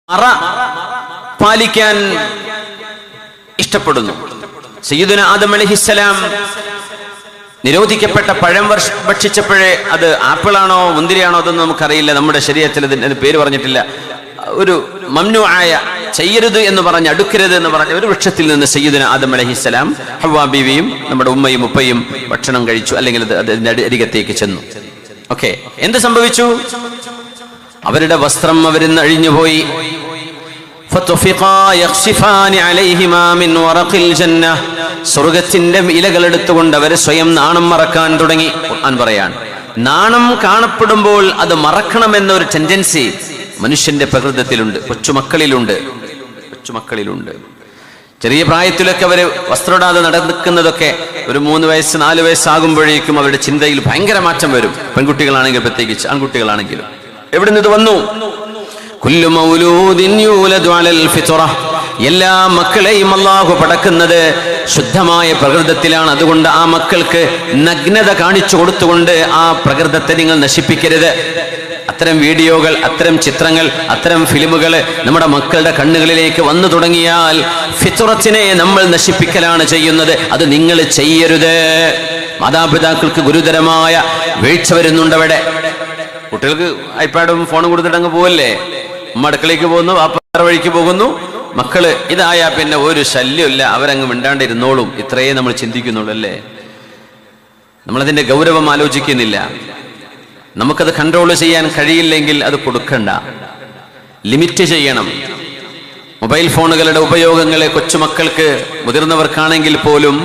മറ പാലിക്കാൻ ഇഷ്ടപ്പെടുന്നു. സയ്യിദുന ആദം അലൈഹിസ്സലാം നിരോധിക്കപ്പെട്ട പഴം ഭക്ഷിച്ചപ്പോഴേ, അത് ആപ്പിളാണോ മുന്തിരിയാണോ അതൊന്നും നമുക്കറിയില്ല, നമ്മുടെ ശരീരത്തിൽ അതിന് പേര് പറഞ്ഞിട്ടില്ല, ഒരു മംനുആയ ചെയ്യരുത് എന്ന് പറഞ്ഞ്, അടുക്കരുത് എന്ന് പറഞ്ഞ ഒരു വൃക്ഷത്തിൽ നിന്ന് സയ്യിദുന ആദം അലൈഹിസ്സലാം ഹവ്വാ ബീവിയും നമ്മുടെ ഉമ്മയും ഉപ്പയും ഭക്ഷണം കഴിച്ചു, അല്ലെങ്കിൽ അതിന്റെ അരികത്തേക്ക് ചെന്നു. ഓക്കെ, എന്ത് സംഭവിച്ചു? അവരുടെ വസ്ത്രം അവരിന്ന് അഴിഞ്ഞുപോയി. സ്വർഗത്തിന്റെ ഇലകൾ എടുത്തുകൊണ്ട് അവർ സ്വയം നാണം മറക്കാൻ തുടങ്ങി. ഖുർആൻ പറയാണ്, നാണം കാണപ്പെടുമ്പോൾ അത് മറക്കണമെന്നൊരു ടെൻഡൻസി മനുഷ്യന്റെ പ്രകൃതത്തിലുണ്ട്, കൊച്ചുമക്കളിലുണ്ട്. ചെറിയ പ്രായത്തിലൊക്കെ അവര് വസ്ത്രമിടാതെ നടക്കുന്നതൊക്കെ ഒരു 3 വയസ്സ് 4 വയസ്സാകുമ്പോഴേക്കും അവരുടെ ചിന്തയിൽ ഭയങ്കര മാറ്റം വരും. പെൺകുട്ടികളാണെങ്കിൽ പ്രത്യേകിച്ച്, ആൺകുട്ടികളാണെങ്കിലും. എവിടുന്ന് ഇത് വന്നു? കുല്ലു മൗലൂദിൻ യൂലദു അലൽ ഫിത്ര. എല്ലാ മക്കളെയും അല്ലാഹു പടക്കുന്നത് ശുദ്ധമായ പ്രകൃതത്തിലാണ്. അതുകൊണ്ട് ആ മക്കൾക്ക് നഗ്നത കാണിച്ചു കൊടുത്തുകൊണ്ട് ആ പ്രകൃതത്തെ നിങ്ങൾ നശിപ്പിക്കരുത്. അത്തരം വീഡിയോകൾ, അത്തരം ചിത്രങ്ങൾ, അത്തരം ഫിലിമുകൾ നമ്മുടെ മക്കളുടെ കണ്ണുകളിലേക്ക് വന്നു തുടങ്ങിയാൽ ഫിത്രത്തിനെ നമ്മൾ നശിപ്പിക്കലാണ് ചെയ്യുന്നത്. അത് നിങ്ങൾ ചെയ്യരുത്. മാതാപിതാക്കൾക്ക് ഗുരുതരമായ വീഴ്ച വരുന്നുണ്ട് അവിടെ. കുട്ടികൾക്ക് ഐപാഡും ഫോണും കൊടുത്തിട്ട് അങ്ങ് പോവല്ലേ. ഉമ്മ അടുക്കളയ്ക്ക് പോകുന്നു, വാപ്പ വഴിക്ക് പോകുന്നു. മക്കള് ഇതായാ പിന്നെ ഒരു ശല്യമില്ല, അവരങ്ങ് മിണ്ടാണ്ടിരുന്നോളും. ഇത്രയേ നമ്മൾ ചിന്തിക്കുന്നുള്ളൂ അല്ലേ? നമ്മളതിന്റെ ഗൗരവം ആലോചിക്കുന്നില്ല. നമുക്കത് കൺട്രോൾ ചെയ്യാൻ കഴിയില്ലെങ്കിൽ അത് കൊടുക്കണ്ട, ലിമിറ്റ് ചെയ്യണം. മൊബൈൽ ഫോണുകളുടെ ഉപയോഗങ്ങളെ കൊച്ചുമക്കൾക്ക്, മുതിർന്നവർക്കാണെങ്കിൽ പോലും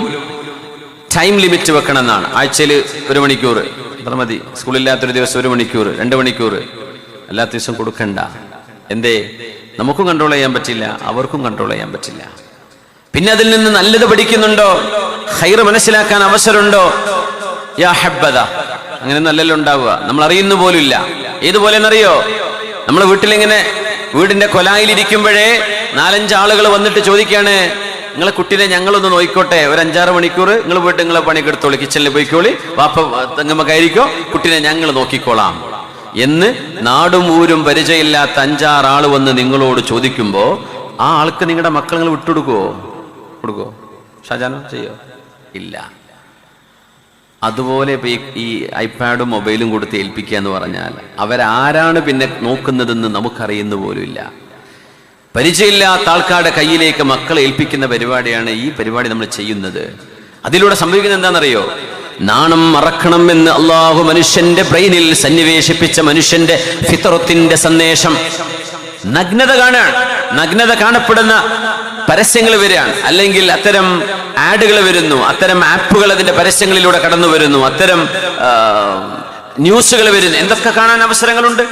ടൈം ലിമിറ്റ് വെക്കണം എന്നാണ്. ആഴ്ചയിൽ 1 മണിക്കൂർ അത്ര മതി. സ്കൂളില്ലാത്തൊരു ദിവസം 1 മണിക്കൂർ 2 മണിക്കൂർ, അല്ലാത്ത ദിവസം കൊടുക്കണ്ട. എന്തേ? നമുക്കും കൺട്രോൾ ചെയ്യാൻ പറ്റില്ല, അവർക്കും കൺട്രോൾ ചെയ്യാൻ പറ്റില്ല. പിന്നെ അതിൽ നിന്ന് നല്ലത് പഠിക്കുന്നുണ്ടോ? ഖൈർ മനസ്സിലാക്കാൻ അവസരമുണ്ടോ? യാ ഹബ്ബദ, അങ്ങനെ നല്ലല്ലോ ഉണ്ടാവുക. നമ്മൾ അറിയുന്ന പോലുമില്ല. ഏതുപോലെ എന്നറിയോ? നമ്മളെ വീട്ടിലിങ്ങനെ വീടിന്റെ കൊലായിലിരിക്കുമ്പോഴേ 4-5 ആളുകൾ വന്നിട്ട് ചോദിക്കാണ്, നിങ്ങളെ കുട്ടീനെ ഞങ്ങളൊന്ന് നോക്കിക്കോട്ടെ, ഒരു 5-6 മണിക്കൂർ നിങ്ങൾ പോയിട്ട് നിങ്ങളെ പണിയൊക്കെ എടുത്തോളി, കിച്ചണിൽ പോയിക്കോളി, വാപ്പ തെങ്ങമ്മക്കായിരിക്കോ, കുട്ടീനെ ഞങ്ങൾ നോക്കിക്കോളാം എന്ന് നാടും ഊരും പരിചയമില്ലാത്ത 5-6 ആള് വന്ന് നിങ്ങളോട് ചോദിക്കുമ്പോ ആ ആൾക്ക് നിങ്ങളുടെ മക്കൾ നിങ്ങൾ കൊടുക്കുവോ? ഷാജാനോ ചെയ്യോ? ഇല്ല. അതുപോലെ ഈ ഐപാഡും മൊബൈലും കൊടുത്ത് ഏൽപ്പിക്കുക എന്ന് പറഞ്ഞാൽ അവരാരാണ് പിന്നെ നോക്കുന്നതെന്ന് നമുക്കറിയുന്ന പോലും ഇല്ല. പരിചയമില്ലാത്ത ആൾക്കാരുടെ കയ്യിലേക്ക് മക്കളെ ഏൽപ്പിക്കുന്ന പരിപാടിയാണ് ഈ പരിപാടി നമ്മൾ ചെയ്യുന്നത്. അതിലൂടെ സംഭവിക്കുന്നത് എന്താണെന്നറിയോ? നാണം മറക്കണം എന്ന് അള്ളാഹു മനുഷ്യന്റെ ബ്രെയിനിൽ സന്നിവേശിപ്പിച്ച മനുഷ്യന്റെ ഫിത്രത്തിന്റെ സന്ദേശം നഗ്നത കാണപ്പെടുന്ന പരസ്യങ്ങൾ വരികയാണ്, അല്ലെങ്കിൽ അത്തരം ആഡുകൾ വരുന്നു, അത്തരം ആപ്പുകൾ അതിന്റെ പരസ്യങ്ങളിലൂടെ കടന്നു വരുന്നു, അത്തരം ന്യൂസുകൾ വരുന്നു. എന്തൊക്കെ കാണാൻ അവസരങ്ങളുണ്ട്?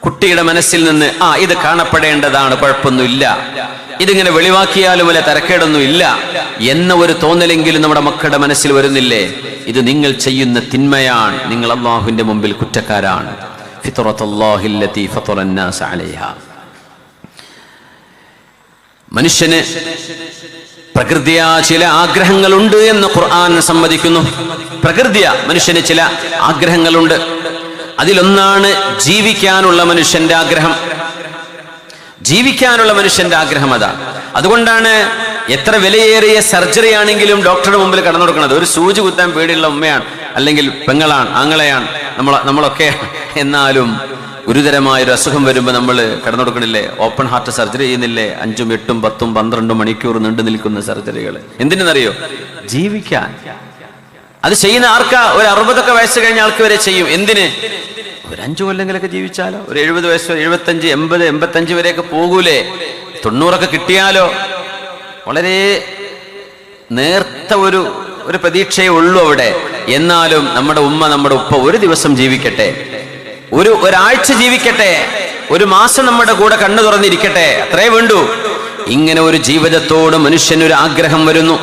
കുട്ടിയുടെ മനസ്സിൽ നിന്ന് ഇത് കാണപ്പെടേണ്ടതാണ്, കുഴപ്പമൊന്നുമില്ല, ഇതിങ്ങനെ വെളിവാക്കിയാലും വല്ല തരക്കേടൊന്നും ഇല്ല എന്ന ഒരു തോന്നലെങ്കിലും നമ്മുടെ മക്കളുടെ മനസ്സിൽ വരുന്നില്ലേ? ഇത് നിങ്ങൾ ചെയ്യുന്ന തിന്മയാണ്, നിങ്ങൾ അല്ലാഹുവിന്റെ മുമ്പിൽ കുറ്റക്കാരാണ്. ഫിത്രത്തുല്ലാഹില്ലതി ഫത്തറന്നാസ അലൈഹാ. മനുഷ്യന് പ്രകൃതിയാ ചില ആഗ്രഹങ്ങളുണ്ട് എന്ന് ഖുർആൻ സമ്മതിക്കുന്നു. പ്രകൃതിയാ മനുഷ്യന് ചില ആഗ്രഹങ്ങളുണ്ട്. അതിലൊന്നാണ് ജീവിക്കാനുള്ള മനുഷ്യന്റെ ആഗ്രഹം. അതാണ്. അതുകൊണ്ടാണ് എത്ര വിലയേറിയ സർജറി ആണെങ്കിലും ഡോക്ടറുടെ മുമ്പിൽ കടന്നു കൊടുക്കുന്നത്. ഒരു സൂചി കുത്താൻ പേടിയുള്ള ഉമ്മയാണ്, അല്ലെങ്കിൽ പെങ്ങളാണ്, ആങ്ങളെയാണ്, നമ്മളൊക്കെ. എന്നാലും ഗുരുതരമായൊരു അസുഖം വരുമ്പോൾ നമ്മൾ കടന്നു കൊടുക്കണില്ലേ? ഓപ്പൺ ഹാർട്ട് സർജറി ചെയ്യുന്നില്ലേ? 5, 8, 10, 12 മണിക്കൂർ നീണ്ടു നിൽക്കുന്ന സർജറികൾ. എന്തിനെന്നറിയോ? ജീവിക്കാൻ. അത് ചെയ്യുന്ന ആർക്കാ? ഒരു 60 വയസ്സ് കഴിഞ്ഞ ആൾക്ക് വരെ ചെയ്യും. എന്തിന്? ഒരു 5 കൊല്ലെങ്കിലൊക്കെ ജീവിച്ചാലോ? ഒരു 70 വയസ്സ്, 75, 80, 85 വരെയൊക്കെ പോകൂലേ? 90 കിട്ടിയാലോ? വളരെ നേർത്ത ഒരു പ്രതീക്ഷയേ ഉള്ളൂ അവിടെ. എന്നാലും നമ്മുടെ ഉമ്മ, നമ്മുടെ ഉപ്പ ഒരു ദിവസം ജീവിക്കട്ടെ, ഒരാഴ്ച ജീവിക്കട്ടെ, 1 മാസം നമ്മുടെ കൂടെ കണ്ണു തുറന്നിരിക്കട്ടെ, അത്രേ വേണ്ടൂ. ഇങ്ങനെ ഒരു ജീവിതത്തോട് മനുഷ്യനൊരു ആഗ്രഹം വരുന്നു.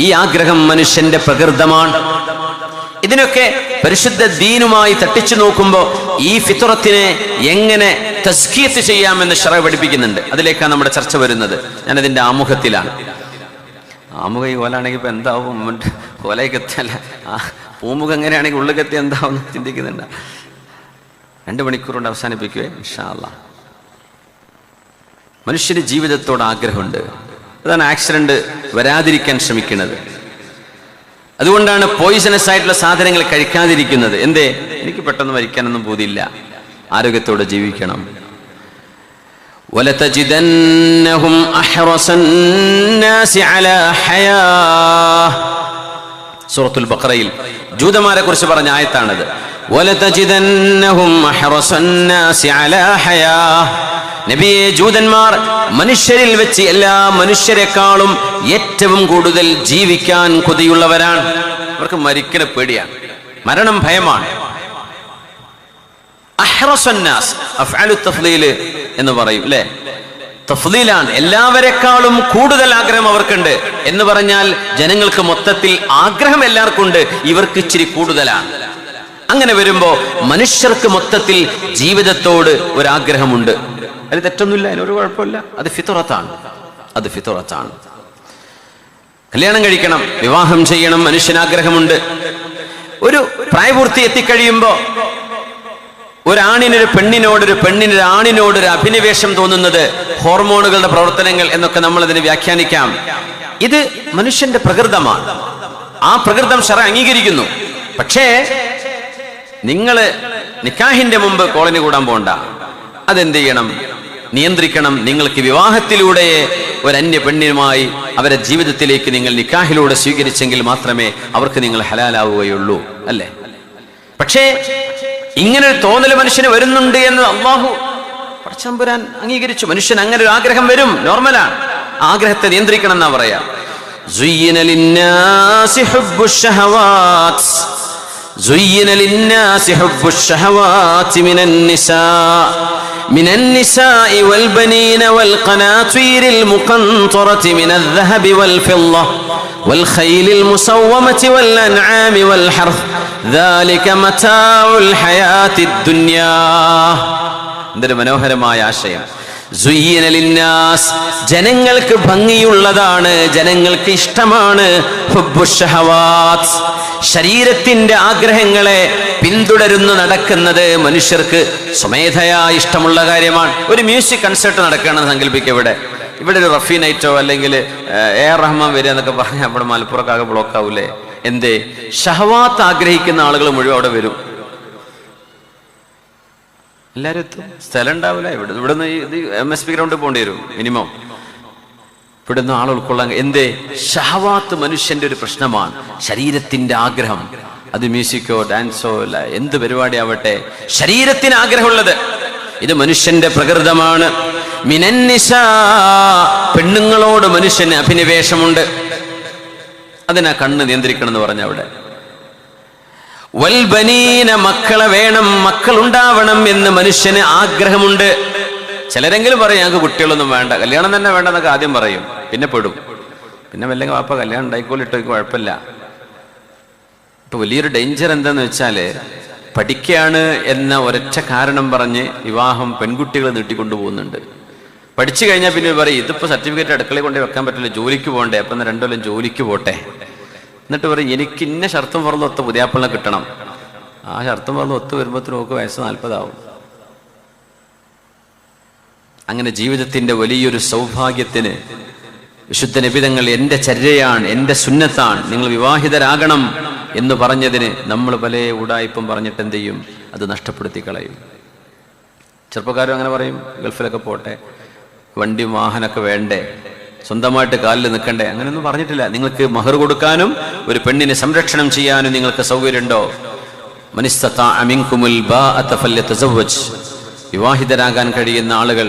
ഈ ആഗ്രഹം മനുഷ്യന്റെ പ്രകൃതമാണ്. ഇതിനൊക്കെ പരിശുദ്ധ ദീനുമായി തട്ടിച്ചു നോക്കുമ്പോൾ ഈ ഫിത്രത്തിനെ എങ്ങനെ തസ്കിയത്ത് ചെയ്യാമെന്ന് ശറഅ് പഠിപ്പിക്കുന്നുണ്ട്. അതിലേക്കാണ് നമ്മുടെ ചർച്ച വരുന്നത്. ഞാനതിന്റെ ആമുഖത്തിലാണ്. ആമുഖ ഈ കോലാണെങ്കിൽ ഇപ്പൊ എന്താവും? കോലയ്ക്കെത്തല്ല, പൂമുഖം എങ്ങനെയാണെങ്കിൽ ഉള്ളിലെത്തി എന്താവും ചിന്തിക്കുന്നുണ്ട്. 2 മണിക്കൂർ കൊണ്ട് അവസാനിപ്പിക്കുവേ ഇൻഷാ അല്ലാഹ്. മനുഷ്യന് ജീവിതത്തോട് ആഗ്രഹമുണ്ട്. അതാണ് ആക്സിഡന്റ് വരാതിരിക്കാൻ ശ്രമിക്കുന്നത്. അതുകൊണ്ടാണ് പോയിസണസ് ആയിട്ടുള്ള സാധനങ്ങൾ കഴിക്കാതിരിക്കുന്നത്. എന്തേ? എനിക്ക് പെട്ടെന്ന് മരിക്കാനൊന്നും പൂതിയില്ല, ആരോഗ്യത്തോടെ ജീവിക്കണം. വലതജിദന്നഹും അഹ്റസന്നാസി അലാ ഹയാ. സൂറത്തുൽ ബഖറയിൽ ജൂതന്മാരെ കുറിച്ച് പറഞ്ഞ ആയത്താണത്. വലതജിദന്നഹും അഹ്റസന്നാസി അലാ ഹയാ. നബിയെ, ജൂതന്മാർ മനുഷ്യരിൽ വെച്ച് എല്ലാ മനുഷ്യരെക്കാളും ഏറ്റവും കൂടുതൽ ജീവിക്കാൻ കൊതിയുള്ളവരാണ്. അവർക്ക് മരിക്കണ പേടിയാണ്, മരണം ഭയമാണ്. അഹ്റസന്നാസ് അഫ്അലു തഫ്ളീൽ എന്ന് പറയും അല്ലേ? തഫ്ളീലാണ്, എല്ലാവരെക്കാളും കൂടുതൽ ആഗ്രഹം അവർക്കുണ്ട് എന്ന് പറഞ്ഞാൽ ജനങ്ങൾക്ക് മൊത്തത്തിൽ ആഗ്രഹം എല്ലാവർക്കും ഉണ്ട്, ഇവർക്ക് ഇച്ചിരി കൂടുതലാണ്. അങ്ങനെ വരുമ്പോ മനുഷ്യർക്ക് മൊത്തത്തിൽ ജീവിതത്തോട് ഒരാഗ്രഹമുണ്ട്. അതിൽ തെറ്റൊന്നുമില്ല, അതിനൊരു കുഴപ്പമില്ല. അത് ഫിത്റത്താണ്, അത് ഫിത്റത്താണ്. കല്യാണം കഴിക്കണം, വിവാഹം ചെയ്യണം, മനുഷ്യനാഗ്രഹമുണ്ട്. ഒരു പ്രായപൂർത്തി എത്തിക്കഴിയുമ്പോ ഒരാണിനൊരു പെണ്ണിനോട്, ഒരു പെണ്ണിനൊരു ആണിനോട് ഒരു അഭിനിവേശം തോന്നുന്നത് ഹോർമോണുകളുടെ പ്രവർത്തനങ്ങൾ എന്നൊക്കെ നമ്മൾ അതിനെ വ്യാഖ്യാനിക്കാം. ഇത് മനുഷ്യന്റെ പ്രകൃതമാണ്. ആ പ്രകൃതം ശറഅ അംഗീകരിക്കുന്നു. പക്ഷേ നിങ്ങള് നിക്കാഹിന്റെ മുമ്പ് കോളനി കൂടാൻ പോണ്ട. അതെന്ത് ചെയ്യണം? നിയന്ത്രിക്കണം. നിങ്ങൾക്ക് വിവാഹത്തിലൂടെ ഒരു അന്യ പെണ്ണിനുമായി അവരുടെ ജീവിതത്തിലേക്ക് നിങ്ങൾ നിക്കാഹിലൂടെ സ്വീകരിച്ചെങ്കിൽ മാത്രമേ അവർക്ക് നിങ്ങൾ ഹലാലാവുകയുള്ളൂ, അല്ലേ? പക്ഷേ ഇങ്ങനൊരു തോന്നൽ മനുഷ്യന് വരുന്നുണ്ട് എന്ന് അല്ലാഹു പടച്ചതമ്പുരാൻ അംഗീകരിച്ചു. മനുഷ്യൻ അങ്ങനെ ഒരു ആഗ്രഹം വരും, നോർമലാണ്. ആഗ്രഹത്തെ നിയന്ത്രിക്കണം എന്നാ പറയാ. زين للناس حب الشهوات من النساء والبنين والقناطير المقنطرة من الذهب والفضة والخيل المسومة والأنعام والحرث ذلك متاع الحياة الدنيا. എന്തൊരു മനോഹരമായ ആശയം. സുയ്യിന ലിന്നാസ്, ജനങ്ങൾക്ക് ഭംഗിയുള്ളതാണ്, ജനങ്ങൾക്ക് ഇഷ്ടമാണ് ഹുബ്ബുശ്ശഹവാത്ത്, ശരീരത്തിന്റെ ആഗ്രഹങ്ങളെ പിന്തുടരുന്നു നടക്കുന്നത് മനുഷ്യർക്ക് സ്വമേധയാ ഇഷ്ടമുള്ള കാര്യമാണ്. ഒരു മ്യൂസിക് കൺസേർട്ട് നടക്കുകയാണെന്ന് സങ്കല്പിക്കുക. ഇവിടെ ഒരു റഫീ നൈറ്റോ അല്ലെങ്കിൽ എ ആർ റഹ്മാൻ വരിക എന്നൊക്കെ പറഞ്ഞാൽ അവിടെ മലപ്പുറക്കാകെ ബ്ലോക്ക് ആവൂലേ? എന്തേ? ഷഹവാത്ത് ആഗ്രഹിക്കുന്ന ആളുകൾ മുഴുവൻ അവിടെ വരും. എല്ലാവരും എത്തും, സ്ഥലം ഉണ്ടാവില്ല. ഇവിടുന്ന് ഇത് MSP ഗ്രൗണ്ടിൽ പോകേണ്ടി വരും മിനിമം. ഇവിടുന്ന് ആൾ ഉൾക്കൊള്ളാൻ. എന്തേ? ഷഹവാത്ത് മനുഷ്യന്റെ ഒരു പ്രശ്നമാണ്, ശരീരത്തിന്റെ ആഗ്രഹം. അത് മ്യൂസിക്കോ ഡാൻസോ അല്ല, എന്ത് പരിപാടിയാവട്ടെ, ശരീരത്തിന് ആഗ്രഹമുള്ളത് ഇത് മനുഷ്യന്റെ പ്രകൃതമാണ്. മിനന്നിസാ, പെണ്ണുങ്ങളോട് മനുഷ്യന് അഭിനിവേശമുണ്ട്. അതിനാ കണ്ണ് നിയന്ത്രിക്കണം എന്ന് പറഞ്ഞ അവിടെ. വൽബനീന, മക്കളെ വേണം, മക്കളുണ്ടാവണം എന്ന് മനുഷ്യന് ആഗ്രഹമുണ്ട്. ചിലരെങ്കിലും പറയും ഞങ്ങൾക്ക് കുട്ടികളൊന്നും വേണ്ട, കല്യാണം തന്നെ വേണ്ട എന്നൊക്കെ ആദ്യം പറയും, പിന്നെ പെടും. പിന്നെ വല്ലെങ്കിൽ വാപ്പ കല്യാണം ഉണ്ടായിക്കോളിട്ടോ, കുഴപ്പമില്ല. ഇപ്പൊ വലിയൊരു ഡേഞ്ചർ എന്താന്ന് വെച്ചാല്, പഠിക്കുകയാണ് എന്ന ഒരൊറ്റ കാരണം പറഞ്ഞ് വിവാഹം പെൺകുട്ടികളെ നീട്ടിക്കൊണ്ടുപോകുന്നുണ്ട്. പഠിച്ചു കഴിഞ്ഞാൽ പിന്നെ പറയും ഇതിപ്പോ സർട്ടിഫിക്കറ്റ് അടുക്കളയിൽ കൊണ്ടേ വെക്കാൻ പറ്റില്ല, ജോലിക്ക് പോകണ്ടേ, അപ്പൊ 2 കൊല്ലം ജോലിക്ക് പോട്ടെ. എന്നിട്ട് പറയും എനിക്ക് ഇന്ന ഷർത്തും പുറത്ത് ഒത്ത് പുതിയാപ്പിളിനെ കിട്ടണം. ആ ഷർത്തും പുറത്ത് ഒത്ത് വരുമ്പോഴത്തേനും നോക്ക് വയസ്സ് 40 ആവും. അങ്ങനെ ജീവിതത്തിന്റെ വലിയൊരു സൗഭാഗ്യത്തിന് വിശുദ്ധ നബിതങ്ങൾ എന്റെ ചര്യയാണ്, എന്റെ സുന്നത്താണ്, നിങ്ങൾ വിവാഹിതരാകണം എന്ന് പറഞ്ഞതിന് നമ്മൾ പല ഉടായിപ്പും പറഞ്ഞിട്ട് എന്ത് ചെയ്യും? അത് നഷ്ടപ്പെടുത്തി കളയും. ചെറുപ്പക്കാരും അങ്ങനെ പറയും, ഗൾഫിലൊക്കെ പോട്ടെ, വണ്ടി വാഹനമൊക്കെ വേണ്ടേ, സ്വന്തമായിട്ട് കാലിൽ നിൽക്കണ്ടേ. അങ്ങനെയൊന്നും പറഞ്ഞിട്ടില്ല. നിങ്ങൾക്ക് മഹർ കൊടുക്കാനും ഒരു പെണ്ണിനെ സംരക്ഷണം ചെയ്യാനും നിങ്ങൾക്ക് സൗകര്യമുണ്ടോ? മനിസ്തതാഅ മിൻകുമുൽ ബാഅത ഫല്യതസവ്വജ്, വിവാഹിതരാകാൻ കഴിയുന്ന ആളുകൾ,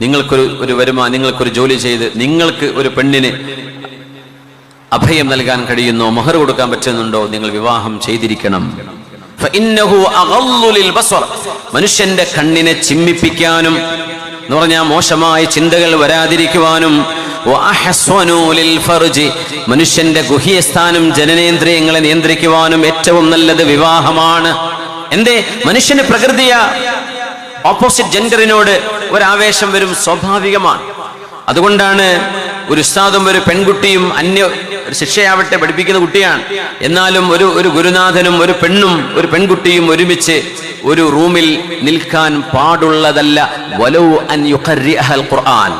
നിങ്ങൾക്കൊരു വരുമാനം, നിങ്ങൾക്കൊരു ജോലി ചെയ്ത് നിങ്ങൾക്ക് ഒരു പെണ്ണിന് അഭയം നൽകാൻ കഴിയുന്നോ, മഹർ കൊടുക്കാൻ പറ്റുന്നുണ്ടോ, നിങ്ങൾ വിവാഹം ചെയ്തിരിക്കണം. ഫഇന്നഹു അഗല്ലു ലിൽ ബസർ, മനുഷ്യന്റെ കണ്ണിനെ ചിമ്മിപ്പിക്കാനും എന്ന് പറഞ്ഞാൽ മോശമായ ചിന്തകൾ വരാതിരിക്കുവാനും, വഅഹ്സനു ലിൽ ഫർജ്, മനുഷ്യന്റെ ഗുഹ്യസ്ഥാനം ജനനേന്ദ്രിയങ്ങളെ നിയന്ത്രിക്കുവാനും ഏറ്റവും നല്ലത് വിവാഹമാണ്. എന്തേ? മനുഷ്യന് പ്രകൃതിയ ഓപ്പോസിറ്റ് ജെൻഡറിനോട് ഒരാവേശം വരും, സ്വാഭാവികമാണ്. അതുകൊണ്ടാണ് ഒരു ഉസ്താദും ഒരു പെൺകുട്ടിയും അന്യ ഒരു ശിക്ഷയാവട്ടെ, പഠിപ്പിക്കുന്ന കുട്ടിയാണ്. എന്നാലും ഒരു ഗുരുനാഥനും ഒരു പെൺകുട്ടിയും ഒരുമിച്ച് ഒരു റൂമിൽ നിൽക്കാൻ പാടുള്ളതല്ല. വലൗ അൻ യുഖർരിഅൽ ഖുർആൻ,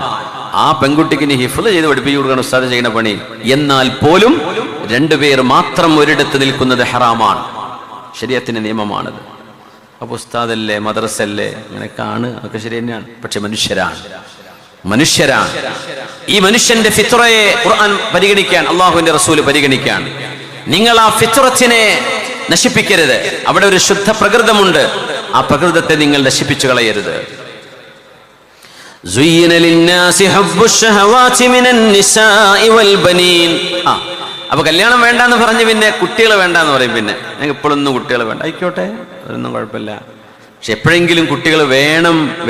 ആ പെൺകുട്ടിക്ക് ഇനി ഹിഫ്ള് ചെയ്ത് പഠിപ്പിച്ചു കൊടുക്കണം ഉസ്താദ് ചെയ്യുന്ന പണി. എന്നാൽ പോലും രണ്ടുപേർ മാത്രം ഒരിടത്ത് നിൽക്കുന്നത് ഹറാമാണ്. ശരീഅത്തിന്റെ നിയമമാണത്. അപ്പൊ ഉസ്താദല്ലേ, മദ്രസല്ലേ, അങ്ങനെയൊക്കെയാണ്, അതൊക്കെ ശരി തന്നെയാണ്. പക്ഷെ മനുഷ്യരാണ്. ഈ മനുഷ്യന്റെ ഫിത്രയെ ഖുർആൻ പരിഗണിക്കാൻ, അള്ളാഹുവിന്റെ റസൂല് പരിഗണിക്കാൻ. നിങ്ങൾ ആ ഫിത്രത്തിനെ നശിപ്പിക്കരുത്. അവിടെ ഒരു ശുദ്ധ പ്രകൃതമുണ്ട്, ആ പ്രകൃതത്തെ നിങ്ങൾ നശിപ്പിച്ചു കളയരുത്. അപ്പൊ കല്യാണം വേണ്ടെന്ന് പറഞ്ഞ് പിന്നെ കുട്ടികൾ വേണ്ടെന്ന് പറയും. പിന്നെ ഞങ്ങൾക്ക് ഇപ്പോഴൊന്നും കുട്ടികൾ വേണ്ട, ആയിക്കോട്ടെ, അതൊന്നും കുഴപ്പമില്ല. പക്ഷെ എപ്പോഴെങ്കിലും കുട്ടികൾ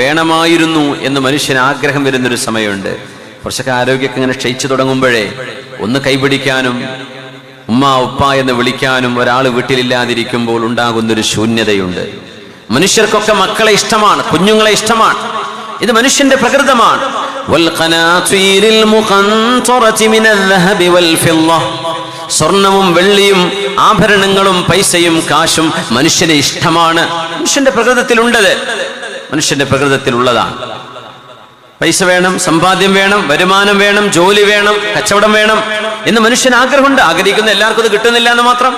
വേണമായിരുന്നു എന്ന് മനുഷ്യന് ആഗ്രഹം വരുന്നൊരു സമയമുണ്ട്. കുറച്ചൊക്കെ ആരോഗ്യമൊക്കെ ഇങ്ങനെ ക്ഷയിച്ചു തുടങ്ങുമ്പോഴേ ഒന്ന് കൈപിടിക്കാനും ഉമ്മ ഉപ്പ എന്ന് വിളിക്കാനും ഒരാൾ വീട്ടിലില്ലാതിരിക്കുമ്പോൾ ഉണ്ടാകുന്നൊരു ശൂന്യതയുണ്ട്. മനുഷ്യർക്കൊക്കെ മക്കളെ ഇഷ്ടമാണ്, കുഞ്ഞുങ്ങളെ ഇഷ്ടമാണ്. ഇത് മനുഷ്യന്റെ പ്രകൃതമാണ്. സ്വർണവും വെള്ളിയും ആഭരണങ്ങളും പൈസയും കാശും മനുഷ്യന് ഇഷ്ടമാണ്. മനുഷ്യന്റെ പ്രകൃതത്തിലുണ്ടത്, മനുഷ്യന്റെ പ്രകൃതത്തിലുള്ളതാണ്. പൈസ വേണം, സമ്പാദ്യം വേണം, വരുമാനം വേണം, ജോലി വേണം, കച്ചവടം വേണം എന്ന് മനുഷ്യന് ആഗ്രഹമുണ്ട്. ആഗ്രഹിക്കുന്ന എല്ലാവർക്കും അത് കിട്ടുന്നില്ല എന്ന് മാത്രം.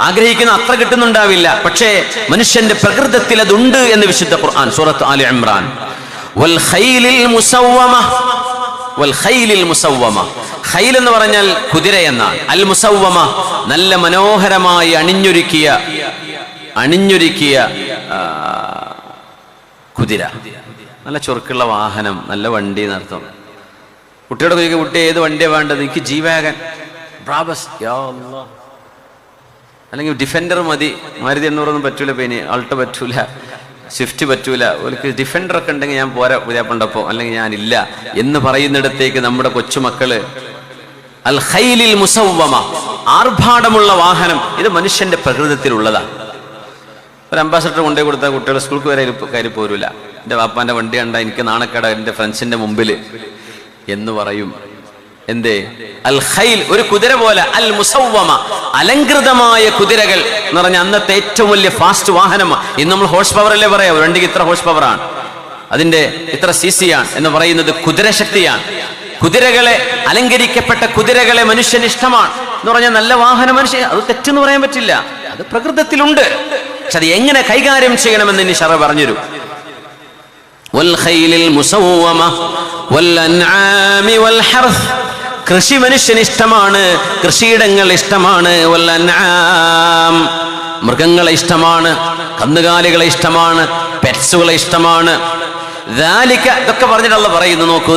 ആഗ്രഹിക്കുന്ന അത്ര കിട്ടുന്നുണ്ടാവില്ല, പക്ഷേ മനുഷ്യന്റെ പ്രകൃതത്തിൽ അതുണ്ട് എന്ന് വിശുദ്ധ ഖുർആൻ സൂറത്ത് ആലി ഇംറാൻ. ഖൈൽ എന്ന് പറഞ്ഞാൽ കുതിര എന്നാണ്. അൽ മുസവ്വമ നല്ല മനോഹരമായി അണിഞ്ഞൊരുക്കിയ കുതിര, നല്ല ചൊറുക്കുള്ള വാഹനം, നല്ല വണ്ടി എന്നർത്ഥം. കുട്ടിയുടെ ചോദിക്കുക, കുട്ടി ഏത് വണ്ടിയാണ് വേണ്ടത്? എനിക്ക് G-Wagon, ബ്രാബസ്, അല്ലെങ്കിൽ ഡിഫൻഡർ മതി. മാരുതി 800 പറ്റൂല, പിന്നെ ആൾട്ടോ പറ്റൂല, സ്വിഫ്റ്റ് പറ്റൂല. ഒരു ഡിഫൻഡർ ഒക്കെ ഉണ്ടെങ്കിൽ ഞാൻ പോരാ പുതിയപ്പണ്ടപ്പോ, അല്ലെങ്കിൽ ഞാനില്ല എന്ന് പറയുന്നിടത്തേക്ക് നമ്മുടെ കൊച്ചുമക്കള് അൽ ഖൈലിൽ മുസവ്വമ, ആർഭാടമുള്ള വാഹനം. ഇത് മനുഷ്യന്റെ പ്രകൃതത്തിലുള്ളതാണ്. ഒരു അംബാസഡർ കൊണ്ടേ കൊടുത്താൽ കുട്ടികൾ സ്കൂൾക്ക് വരെ കയറി പോരൂല. എൻ്റെ വാപ്പാന്റെ വണ്ടി കണ്ട എനിക്ക് നാണക്കേട എൻ്റെ ഫ്രണ്ട്സിന്റെ മുമ്പിൽ എന്ന് പറയും. എന്തേ? അൽ ഖൈൽ, ഒരു കുതിര പോലെ. അൽ മുസവ്വമ, അലങ്കൃതമായ കുതിരകൾ എന്ന് പറഞ്ഞാൽ അന്നത്തെ ഏറ്റവും വലിയ ഫാസ്റ്റ് വാഹനമാണ്. ഇന്ന് നമ്മൾ ഹോഴ്സ് പവർ അല്ലേ പറയാം, വണ്ടിക്ക് ഇത്ര ഹോഴ്സ് പവറാണ്, അതിന്റെ ഇത്ര CC ആണ് എന്ന് പറയുന്നത് കുതിരശക്തിയാണ്. കുതിരകളെ, അലങ്കരിക്കപ്പെട്ട കുതിരകളെ മനുഷ്യന് ഇഷ്ടമാണ് എന്ന് പറഞ്ഞാൽ നല്ല വാഹനം മനുഷ്യൻ, അത് തെറ്റെന്ന് പറയാൻ പറ്റില്ല, അത് പ്രകൃതത്തിലുണ്ട്. പക്ഷെ അത് എങ്ങനെ കൈകാര്യം ചെയ്യണമെന്ന് ഇനി ശറ പറഞ്ഞുതരും. കൃഷി മനുഷ്യന് ഇഷ്ടമാണ്, കൃഷിയിടങ്ങൾ ഇഷ്ടമാണ്. മൃഗങ്ങളെ ഇഷ്ടമാണ്, കന്നുകാലികളെ ഇഷ്ടമാണ്, പെറ്റ്സുകളെ ഇഷ്ടമാണ്. ഇതൊക്കെ പറഞ്ഞിട്ട് അല്ലാഹ് പറയുന്നു, നോക്കൂ,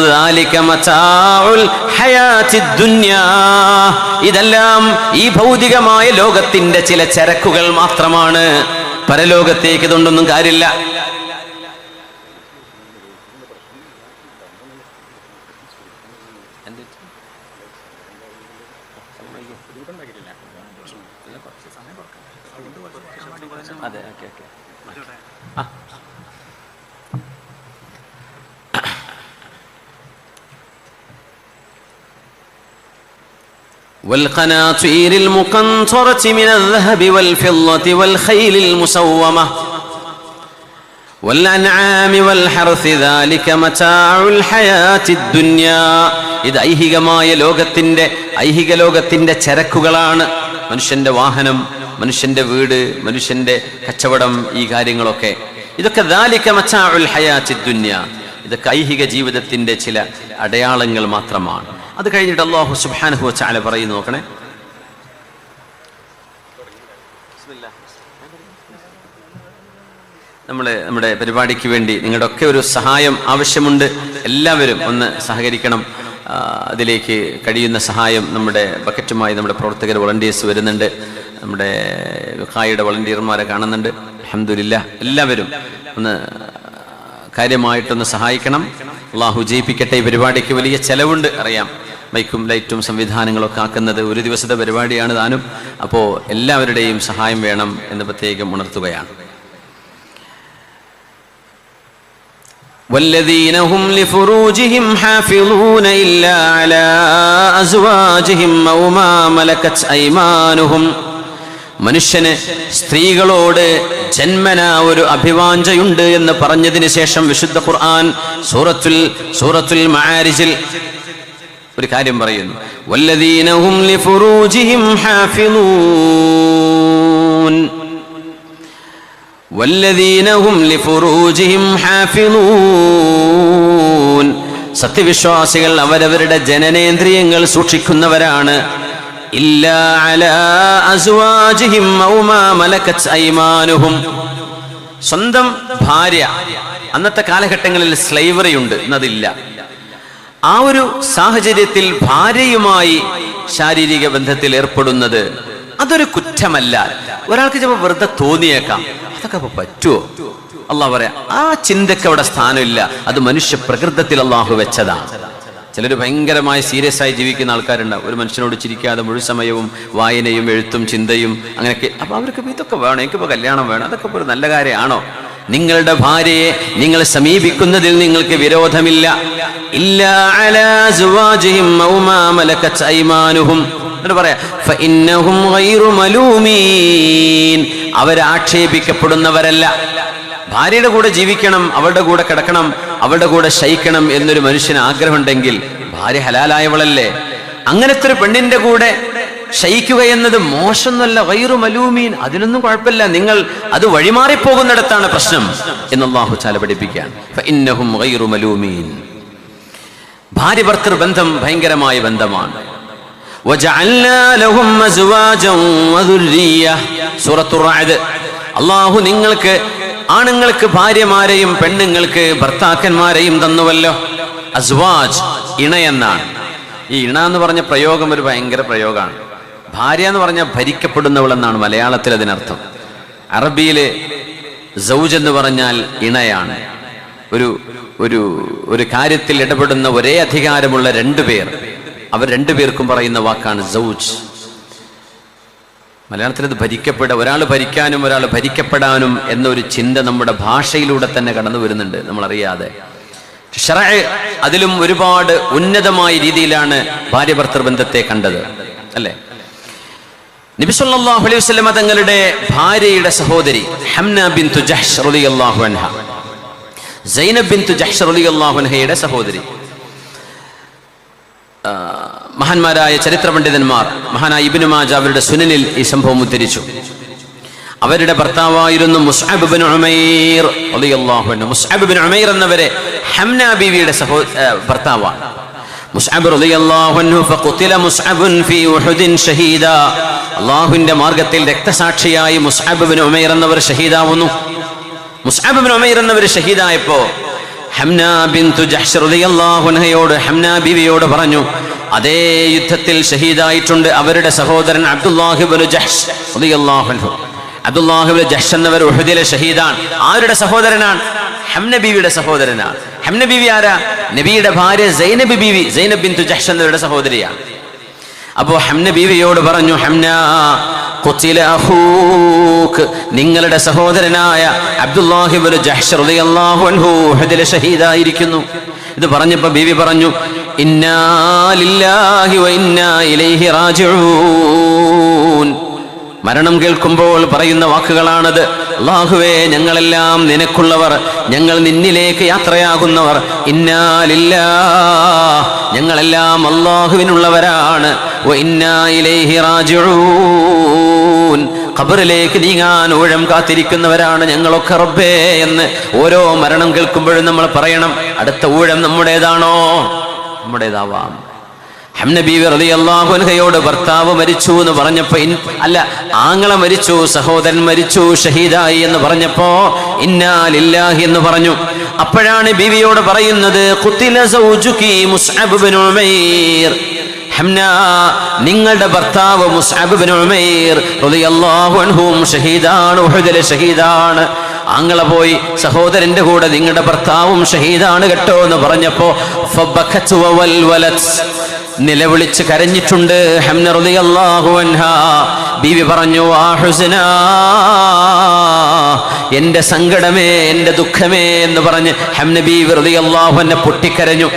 ഇതെല്ലാം ഈ ഭൗതികമായ ലോകത്തിന്റെ ചില ചരക്കുകൾ മാത്രമാണ്. പരലോകത്തേക്ക് ഇതൊണ്ടൊന്നും കാര്യമില്ല. അതെ, ഓക്കെ. والقناطير المقنطرة من الذهب والفضة والخيل المسومة والأنعام والحرث ذلك متاع الحياة الدنيا. ഇത് ഐഹികമായ ലോകത്തിന്റെ ചരക്കുകളാണ്. മനുഷ്യന്റെ വാഹനം, മനുഷ്യന്റെ വീട്, മനുഷ്യന്റെ കച്ചവടം, ഈ കാര്യങ്ങളൊക്കെ, ഇതൊക്കെ ദാലിക മതാഉൽ ഹയാത്തിദ് ദുനിയ, ഇതൊക്കെ ഐഹിക ജീവിതത്തിന്റെ ചില അടയാളങ്ങൾ മാത്രമാണ്. അത് കഴിഞ്ഞിട്ട് അല്ലാഹു സുബ്ഹാനഹു വ തആല പറയുന്നു, നോക്കണേ, നമ്മുടെ പരിപാടിക്ക് വേണ്ടി നിങ്ങളുടെ ഒക്കെ ഒരു സഹായം ആവശ്യമുണ്ട്. എല്ലാവരും ഒന്ന് സഹകരിക്കണം. അതിലേക്ക് കഴിയുന്ന സഹായം നമ്മുടെ ബക്കറ്റുമായി നമ്മുടെ പ്രവർത്തകർ, വോളണ്ടിയേഴ്സ് വരുന്നുണ്ട്. നമ്മുടെ ഖായുടെ വളണ്ടിയർമാരെ കാണുന്നുണ്ട്. അൽഹംദുലില്ലാഹ്, എല്ലാവരും ഒന്ന് കാര്യമായിട്ടൊന്ന് സഹായിക്കണം. അള്ളാഹു ജയിപ്പിക്കട്ടെ. ഈ പരിപാടിക്ക് വലിയ ചെലവുണ്ട്, അറിയാം. മൈക്കും ലൈറ്റും സംവിധാനങ്ങളൊക്കെ ആക്കുന്നത് ഒരു ദിവസത്തെ പരിപാടിയാണ് താനും. അപ്പോൾ എല്ലാവരുടെയും സഹായം വേണം എന്ന് പ്രത്യേകം ഉണർത്തുകയാണ്. والذين هم لفروجهم حافظون إلا على أزواجهم أو ما ملكت أيمانهم. മനുഷ്യന് സ്ത്രീകളോട് ജന്മനാ ഒരു അഭിവാഞ്ചയുണ്ട് എന്ന് പറഞ്ഞതിന് ശേഷം വിശുദ്ധ ഖുർആൻ സൂറത്തുൽ മആരിജിൽ ഒരു കാര്യം പറയുന്നു, വല്ലദീന ഹും ലിഫുറൂജിഹിം ഹാഫിളൂൻ, വല്ലദീന ഹും ലിഫുറൂജിഹിം ഹാഫിളൂൻ. സത്യവിശ്വാസികൾ അവരവരുടെ ജനനേന്ദ്രിയങ്ങൾ സൂക്ഷിക്കുന്നവരാണ്. ഇല്ലാ അലാ അസ്വാജിഹിം ഔ മാ മലകത് അയ്മാനുഹും. സ്വന്തം ഭാര്യ, അന്നത്തെ കാലഘട്ടങ്ങളിൽ സ്ലേവറി ഉണ്ട്, എന്നതില്ല. ആ ഒരു സാഹചര്യത്തിൽ ഭാര്യയുമായി ശാരീരിക ബന്ധത്തിൽ ഏർപ്പെടുന്നത് അതൊരു കുറ്റമല്ല. ഒരാൾക്ക് ചിലപ്പോൾ വെറുതെ തോന്നിയേക്കാം, അതൊക്കെ അപ്പൊ പറ്റുമോ? അള്ളാഹു പറയാ, ആ ചിന്തയ്ക്ക് അവിടെ സ്ഥാനമില്ല. അത് മനുഷ്യ പ്രകൃതത്തിൽ അള്ളാഹു വെച്ചതാണ്. ചിലർ ഭയങ്കരമായി സീരിയസ് ആയി ജീവിക്കുന്ന ആൾക്കാരുണ്ടാവും. ഒരു മനുഷ്യനോട് ചിരിക്കാതെ മുഴുവൻ സമയവും വായനയും എഴുത്തും ചിന്തയും അങ്ങനെയൊക്കെ. അപ്പൊ അവർക്ക് ഇതൊക്കെ വേണം, എനിക്കിപ്പോ കല്യാണം വേണം, അതൊക്കെ ഒരു നല്ല കാര്യമാണോ? നിങ്ങളുടെ ഭാര്യയെ നിങ്ങൾ സമീപിക്കുന്നതിൽ നിങ്ങൾക്ക് വിരോധമില്ല. ഇല്ലാ അലാ അസ്വാജിഹിം ഔ മാ മലകത് അയ്മാനുഹും. എന്നിട്ട് പറയാ ഫഇന്നഹും ഗൈറു മലൂമീൻ. അവർ ആക്ഷേപിക്കപ്പെടുന്നവരല്ല. ഭാര്യയുടെ കൂടെ ജീവിക്കണം, അവളുടെ കൂടെ കിടക്കണം, അവളുടെ കൂടെ ശയിക്കണം എന്നൊരു മനുഷ്യന് ആഗ്രഹമുണ്ടെങ്കിൽ ഭാര്യ ഹലാലായവളല്ലേ. അങ്ങനത്തെ ഒരു പെണ്ണിന്റെ കൂടെ ശയിക്കുക എന്നത് മോശമൊന്നുമല്ല. ഗൈറു മലൂമീൻ, അതിനൊന്നും കുഴപ്പമില്ല. നിങ്ങൾ അത് വഴിമാറിപ്പോകുന്നിടത്താണ് പ്രശ്നം എന്ന് അല്ലാഹു തആല പഠിപ്പിക്കുകയാണ്. ഫഇന്നഹും ഗൈറു മലൂമീൻ. ഭാര്യ ഭർത്തൃ ബന്ധം ഭയങ്കരമായ ബന്ധമാണ്. വജഅൽനാ ലഹും അസ്വാജൻ വദുർരിയ്യ. സൂറത്തുർ റഅദ്. അല്ലാഹു നിങ്ങൾക്ക് ആണുങ്ങൾക്ക് ഭാര്യമാരെയും പെണ്ണുങ്ങൾക്ക് ഭർത്താക്കന്മാരെയും തന്നുവല്ലോ. അസ്വാജ് ഇണയെന്നാണ്. ഈ ഇണ എന്ന് പറഞ്ഞ പ്രയോഗം ഒരു ഭയങ്കര പ്രയോഗമാണ്. ഭാര്യ എന്ന് പറഞ്ഞാൽ ഭരിക്കപ്പെടുന്നവൾ എന്നാണ് മലയാളത്തിൽ അതിനർത്ഥം. അറബിയില് സൗജ് എന്ന് പറഞ്ഞാൽ ഇണയാണ്. ഒരു കാര്യത്തിൽ ഇടപെടുന്ന ഒരേ അധികാരമുള്ള രണ്ടുപേർ, അവർ രണ്ടുപേർക്കും പറയുന്ന വാക്കാണ് സൗജ്. മലയാളത്തിൽ അത് ഒരാൾ ഭരിക്കാനും ഒരാൾ ഭരിക്കപ്പെടാനും എന്നൊരു ചിന്ത നമ്മുടെ ഭാഷയിലൂടെ തന്നെ കടന്നു വരുന്നുണ്ട്, നമ്മളറിയാതെ. ശറഅ് അതിലും ഒരുപാട് ഉന്നതമായ രീതിയിലാണ് ഭാര്യ ഭർത്തൃ ബന്ധത്തെ കണ്ടത്, അല്ലേ? നബി സല്ലല്ലാഹു അലൈഹി വസല്ലം തങ്ങളുടെ ഭാര്യയുടെ സഹോദരി ഹംന ബിൻതു ജഹ്ഷ് റളിയല്ലാഹു അൻഹ, സൈനബ് ബിൻതു ജഹ്ഷ് റളിയല്ലാഹു അൻഹയുടെ സഹോദരി. മഹാന്മാരായ ചരിത്ര പണ്ഡിതന്മാർ, മഹാനായ ഇബ്നു മാജ അവരുടെ സുനനിൽ ഈ സംഭവം ഉദ്ധരിച്ചു. അവരുടെ ഭർത്താവായിരുന്നു മുസ്അബ് ഇബ്നു ഉമൈർ റളിയല്ലാഹു അൻഹു. മുസ്അബ് ഇബ്നു ഉമൈർ എന്നവരെ ഹംന ബീവിയുടെ ഭർത്താവാണ്. മുസ്അബ് റളിയല്ലാഹു അൻഹു ഫഖുതില മുസ്അബുൻ ഫീ ഉഹുദിൻ ഷഹീദാ. അല്ലാഹുവിന്റെ മാർഗ്ഗത്തിൽ രക്തസാക്ഷിയായി മുസ്അബ് ഇബ്നു ഉമൈർ എന്നവർ ഷഹീദാവുന്നു. മുസ്അബ് ഇബ്നു ഉമൈർ എന്നവർ ഷഹീദായപ്പോ ഹംന ബിൻതു ജഹ്ഷ് റളിയല്ലാഹു അൻഹയോട്, ഹംന ബീവിയോട് പറഞ്ഞു, അതേ യുദ്ധത്തിൽ ഷഹീദായിട്ടുണ്ട് അവരുടെ സഹോദരൻ അബ്ദുല്ലാഹ് ഇബ്നു ജഹ്ഷ് റളിയല്ലാഹു അൻഹു. അബ്ദുല്ലാഹ് ഇബ്നു ജഹ്ഷ് എന്നവർ ഉഹദിലെ ഷഹീദാണ്. ആരുടെ സഹോദരനാണ്? ഹംന ബീവിയുടെ സഹോദരനാണ്. ഹംന ബീവി ആരാ? നബിയുടെ ഭാര്യ സൈനബ് ബീവി, സൈനബ് ബിൻതു ജഹ്ഷ് എന്നവരുടെ സഹോദരിയാണ്. അപ്പോ ഹംന ബീവിയോട് പറഞ്ഞു, ഹംന ഖുതില അഖൂക്, നിങ്ങളുടെ സഹോദരനായ അബ്ദുല്ലാഹ് ഇബ്നു ജഹ്ഷ് റളിയല്ലാഹു അൻഹു ഉഹദിലെ ഷഹീദായിരിക്കുന്നു. ഇത് പറഞ്ഞപ്പോൾ ബീവി പറഞ്ഞു, ഇന്നാ ലില്ലാഹി വ ഇന്നാ ഇലൈഹി റാജിഊൻ. മരണം കേൾക്കുമ്പോൾ പറയുന്ന വാക്കുകളാണത്. അല്ലാഹുവേ, ഞങ്ങളെല്ലാം നിനക്കുള്ളവർ, ഞങ്ങൾ നിന്നിലേക്ക് യാത്രയാകുന്നവർ. ഇന്നാ ലില്ലാഹ്, ഞങ്ങളെല്ലാം അല്ലാഹുവിനുള്ളവരാണ്. വ ഇന്നാ ഇലൈഹി റാജിഊൻ, ഖബറിലേക്ക് നീങ്ങാൻ ഊഴം കാത്തിരിക്കുന്നവരാണ് ഞങ്ങളൊക്കെ റബ്ബേ എന്ന് ഓരോ മരണം കേൾക്കുമ്പോഴും നമ്മൾ പറയണം. അടുത്ത ഊഴം നമ്മുടേതാണോ? നമ്മുടേതാവാം. ഹംന ബീവി റളിയല്ലാഹു അൻഹയോട് ഭർത്താവ് മരിച്ചു എന്ന് പറഞ്ഞപ്പോ, അല്ല, ആങ്ങള മരിച്ചു, സഹോദരൻ മരിച്ചു, ഷഹീദായി എന്ന് പറഞ്ഞപ്പോ ഇന്നാ ലില്ലാഹി എന്ന് പറഞ്ഞു. അപ്പോഴാണ് ബീവിയോട് പറയുന്നത്, ഖുതില സൗജുകി മുസ്അബ് ഇബ്നു ഉമൈർ. ഹംന, നിങ്ങളുടെ ഭർത്താവ് മുസ്അബ് ഇബ്നു ഉമൈർ റളിയല്ലാഹു അൻഹു ഷഹീദാണ്, ഉഹദിലെ ഷഹീദാണ്. ആങ്ങള പോയി, സഹോദരന്റെ കൂടെ നിങ്ങളുടെ ഭർത്താവും ഷഹീദാണ് കേട്ടോ എന്ന് പറഞ്ഞപ്പോ ഫബഖത് വവൽവലത്, നിലവിളിച്ച് കരഞ്ഞിട്ടുണ്ട് ഹംന റളിയല്ലാഹു അൻഹാ. ബീവി പറഞ്ഞു, ആ ഹുസ്നാ, എന്റെ സങ്കടമേ, എന്റെ ദുഃഖമേ എന്ന് പറഞ്ഞ് ഹംന ബീവി റളിയല്ലാഹു അൻഹ പൊട്ടിക്കരഞ്ഞു.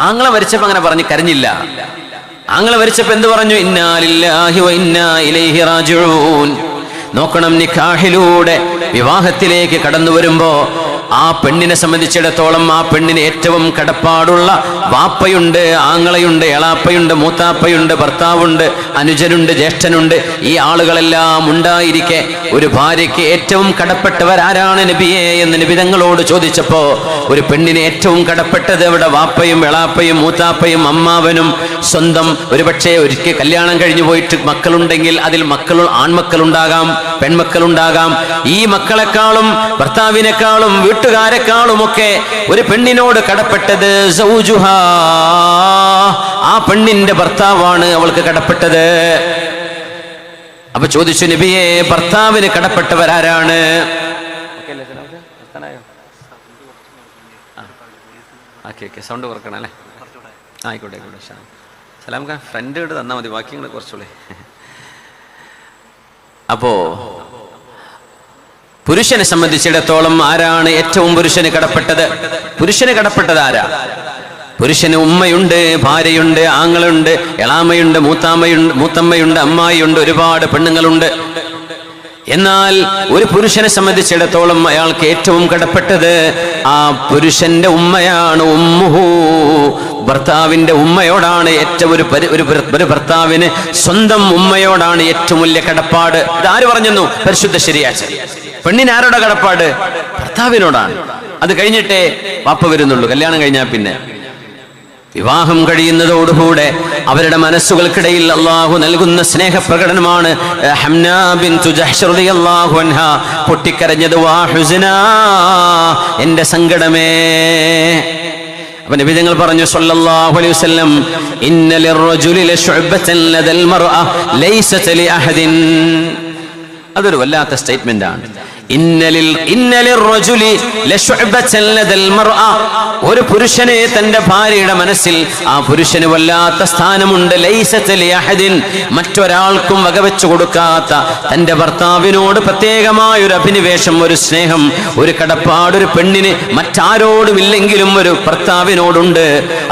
ആങ്ങളെ മരിച്ചപ്പോ അങ്ങനെ പറഞ്ഞു കരഞ്ഞില്ല. ആങ്ങളെ മരിച്ചപ്പോ എന്ത് പറഞ്ഞു? ഇന്നാ ലില്ലാഹി വ ഇന്നാ ഇലൈഹി റാജിഊൻ. നോക്കണം, നിക്കാഹിലൂടെ വിവാഹത്തിലേക്ക് കടന്നു വരുമ്പോ ആ പെണ്ണിനെ സംബന്ധിച്ചിടത്തോളം ആ പെണ്ണിന് ഏറ്റവും കടപ്പാടുള്ള വാപ്പയുണ്ട്, ആങ്ങളയുണ്ട്, എളാപ്പയുണ്ട്, മൂത്താപ്പയുണ്ട്, ഭർത്താവുണ്ട്, അനുജനുണ്ട്, ജ്യേഷ്ഠനുണ്ട്. ഈ ആളുകളെല്ലാം ഉണ്ടായിരിക്കെ ഒരു ഭാര്യയ്ക്ക് ഏറ്റവും കടപ്പെട്ടവരാരാണ് നബിയെ എന്ന് നബി തങ്ങളോട് ചോദിച്ചപ്പോ ഒരു പെണ്ണിന് ഏറ്റവും കടപ്പെട്ടത് അവിടെ വാപ്പയും എളാപ്പയും മൂത്താപ്പയും അമ്മാവനും സ്വന്തം ഒരുപക്ഷെ ഒരിക്കൽ കല്യാണം കഴിഞ്ഞു പോയിട്ട് മക്കളുണ്ടെങ്കിൽ അതിൽ ആൺമക്കളുണ്ടാകാം, പെൺമക്കളുണ്ടാകാം. ഈ മക്കളെക്കാളും ഭർത്താവിനേക്കാളും വീട്ടുകാരെക്കാളുമൊക്കെ ഒരു പെണ്ണിനോട് കടപ്പെട്ടത് സൗജുഹാ, ആ പെണ്ണിന്റെ ഭർത്താവാണ് അവൾക്ക് കടപ്പെട്ടത്. അപ്പൊ ചോദിച്ചു, നബിയെ, ഭർത്താവിന് കടപ്പെട്ടവരാരാണ്? സൗണ്ട് കുറക്കണം അല്ലേ? ആയിക്കോട്ടെ ആയിക്കോട്ടെ. സലാംക്ക ഫ്രണ്ട് ഇട്ട് തന്നാൽ മതി, ബാക്കി നിങ്ങൾ കുറച്ചുകൂടെ. അപ്പോ പുരുഷനെ സംബന്ധിച്ചിടത്തോളം ആരാണ് ഏറ്റവും പുരുഷന് കടപ്പെട്ടത്? പുരുഷന് കടപ്പെട്ടത് ആരാ? പുരുഷന് ഉമ്മയുണ്ട്, ഭാര്യയുണ്ട്, ആങ്ങളുണ്ട്, എളാമയുണ്ട്, മൂത്തമ്മയുണ്ട്, അമ്മായിയുണ്ട്, ഒരുപാട് പെണ്ണുങ്ങളുണ്ട്. എന്നാൽ ഒരു പുരുഷനെ സംബന്ധിച്ചിടത്തോളം അയാൾക്ക് ഏറ്റവും കടപ്പെട്ടത് ആ പുരുഷന്റെ ഉമ്മയാണ്. ഉമ്മുഹു, ഭർത്താവിന്റെ ഉമ്മയോടാണ് ഏറ്റവും ഒരു ഭർത്താവിന് സ്വന്തം ഉമ്മയോടാണ് ഏറ്റവും വലിയ കടപ്പാട്. ഇതാര് പറഞ്ഞു? പരിശുദ്ധ ശരിയാച്ച. പെണ്ണിന് ആരോടാ കടപ്പാട്? ഭർത്താവിനോടാണ്. അത് കഴിഞ്ഞിട്ടേ വാപ്പ വരുന്നുള്ളൂ. കല്യാണം കഴിഞ്ഞാൽ പിന്നെ വിവാഹം കഴിയുന്നതോടുകൂടെ അവരുടെ മനസ്സുകൾക്കിടയിൽ അള്ളാഹു നൽകുന്ന സ്നേഹപ്രകടനമാണ്. ഹംനാ ബിൻതു ജഹ്ശ് റളിയല്ലാഹു അൻഹാ പൊട്ടിക്കരഞ്ഞത്, വാ ഹുസ്നാ, എന്റെ സങ്കടമേ. അപ്പൊ നബി തങ്ങൾ പറഞ്ഞു സല്ലല്ലാഹു അലൈഹി വസല്ലം, ഇന്ന ലിർറജുലി ലശുഅബതൻ ലദൽ മർഅ ലൈസത ലിഅഹദിൻ. അതൊരു വല്ലാത്ത സ്റ്റേറ്റ്മെന്റ് ആണ്. ഒരു പുരുഷന് തന്റെ ഭാര്യയുടെ മനസ്സിൽ ആ പുരുഷന് വല്ലാത്ത സ്ഥാനമുണ്ട്. മറ്റൊരാൾക്കും വകവെച്ചു കൊടുക്കാത്ത തന്റെ ഭർത്താവിനോട് പ്രത്യേകമായ ഒരു അഭിനിവേശം, ഒരു സ്നേഹം, ഒരു കടപ്പാട് ഒരു പെണ്ണിന് മറ്റാരോടുമില്ലെങ്കിലും ഒരു ഭർത്താവിനോടുണ്ട്.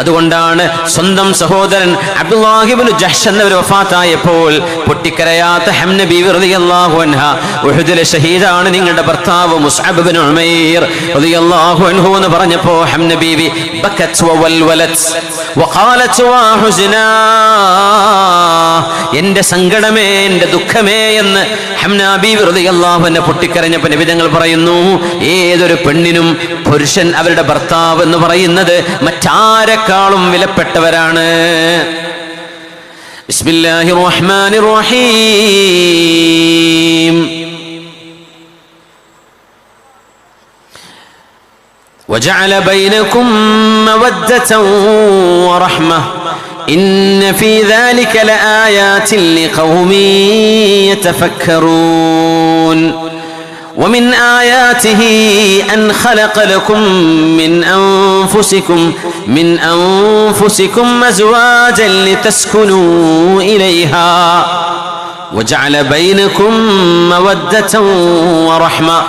അതുകൊണ്ടാണ് സ്വന്തം സഹോദരൻ അബ്ദുല്ലാഹി ഇബ്നു ജഹ്ശ് എന്നവർ വഫാത്തായപ്പോൾ പൊട്ടിക്കരയാത്ത ഹംന ബീവി റളിയല്ലാഹു അൻഹാ, ഉഹുദിലെ ഷഹീദാണ് നിങ്ങളുടെ ഭർത്താവ് മുസ്അബ് ഇബ്നു ഉമൈർ റളിയല്ലാഹു അൻഹു എന്ന് പറഞ്ഞപ്പോൾ ഹംന ബീവി ബക്കത് വവൽവലത് വഖാലത് വാ ഹുസ്നാ, എന്റെ സങ്കടമേ, എന്റെ ദുഃഖമേ എന്ന് ഹംന ബീവി റളിയല്ലാഹു അൻഹ പൊട്ടിക്കരഞ്ഞപ്പോൾ നബി തങ്ങൾ പറയുന്നു, ഏതൊരു പെണ്ണിനും പുരുഷൻ അവരുടെ ഭർത്താവ് എന്ന് പറയുന്നത് മറ്റാരെക്കാളും വിലപ്പെട്ടവരാണ്. ബിസ്മില്ലാഹിർ റഹ്മാനിർ റഹീം. وجعل بينكم مودة ورحمة إن في ذلك لآيات لقوم يتفكرون ومن آياته أن خلق لكم من أنفسكم أزواجا لتسكنوا إليها وجعل بينكم مودة ورحمة.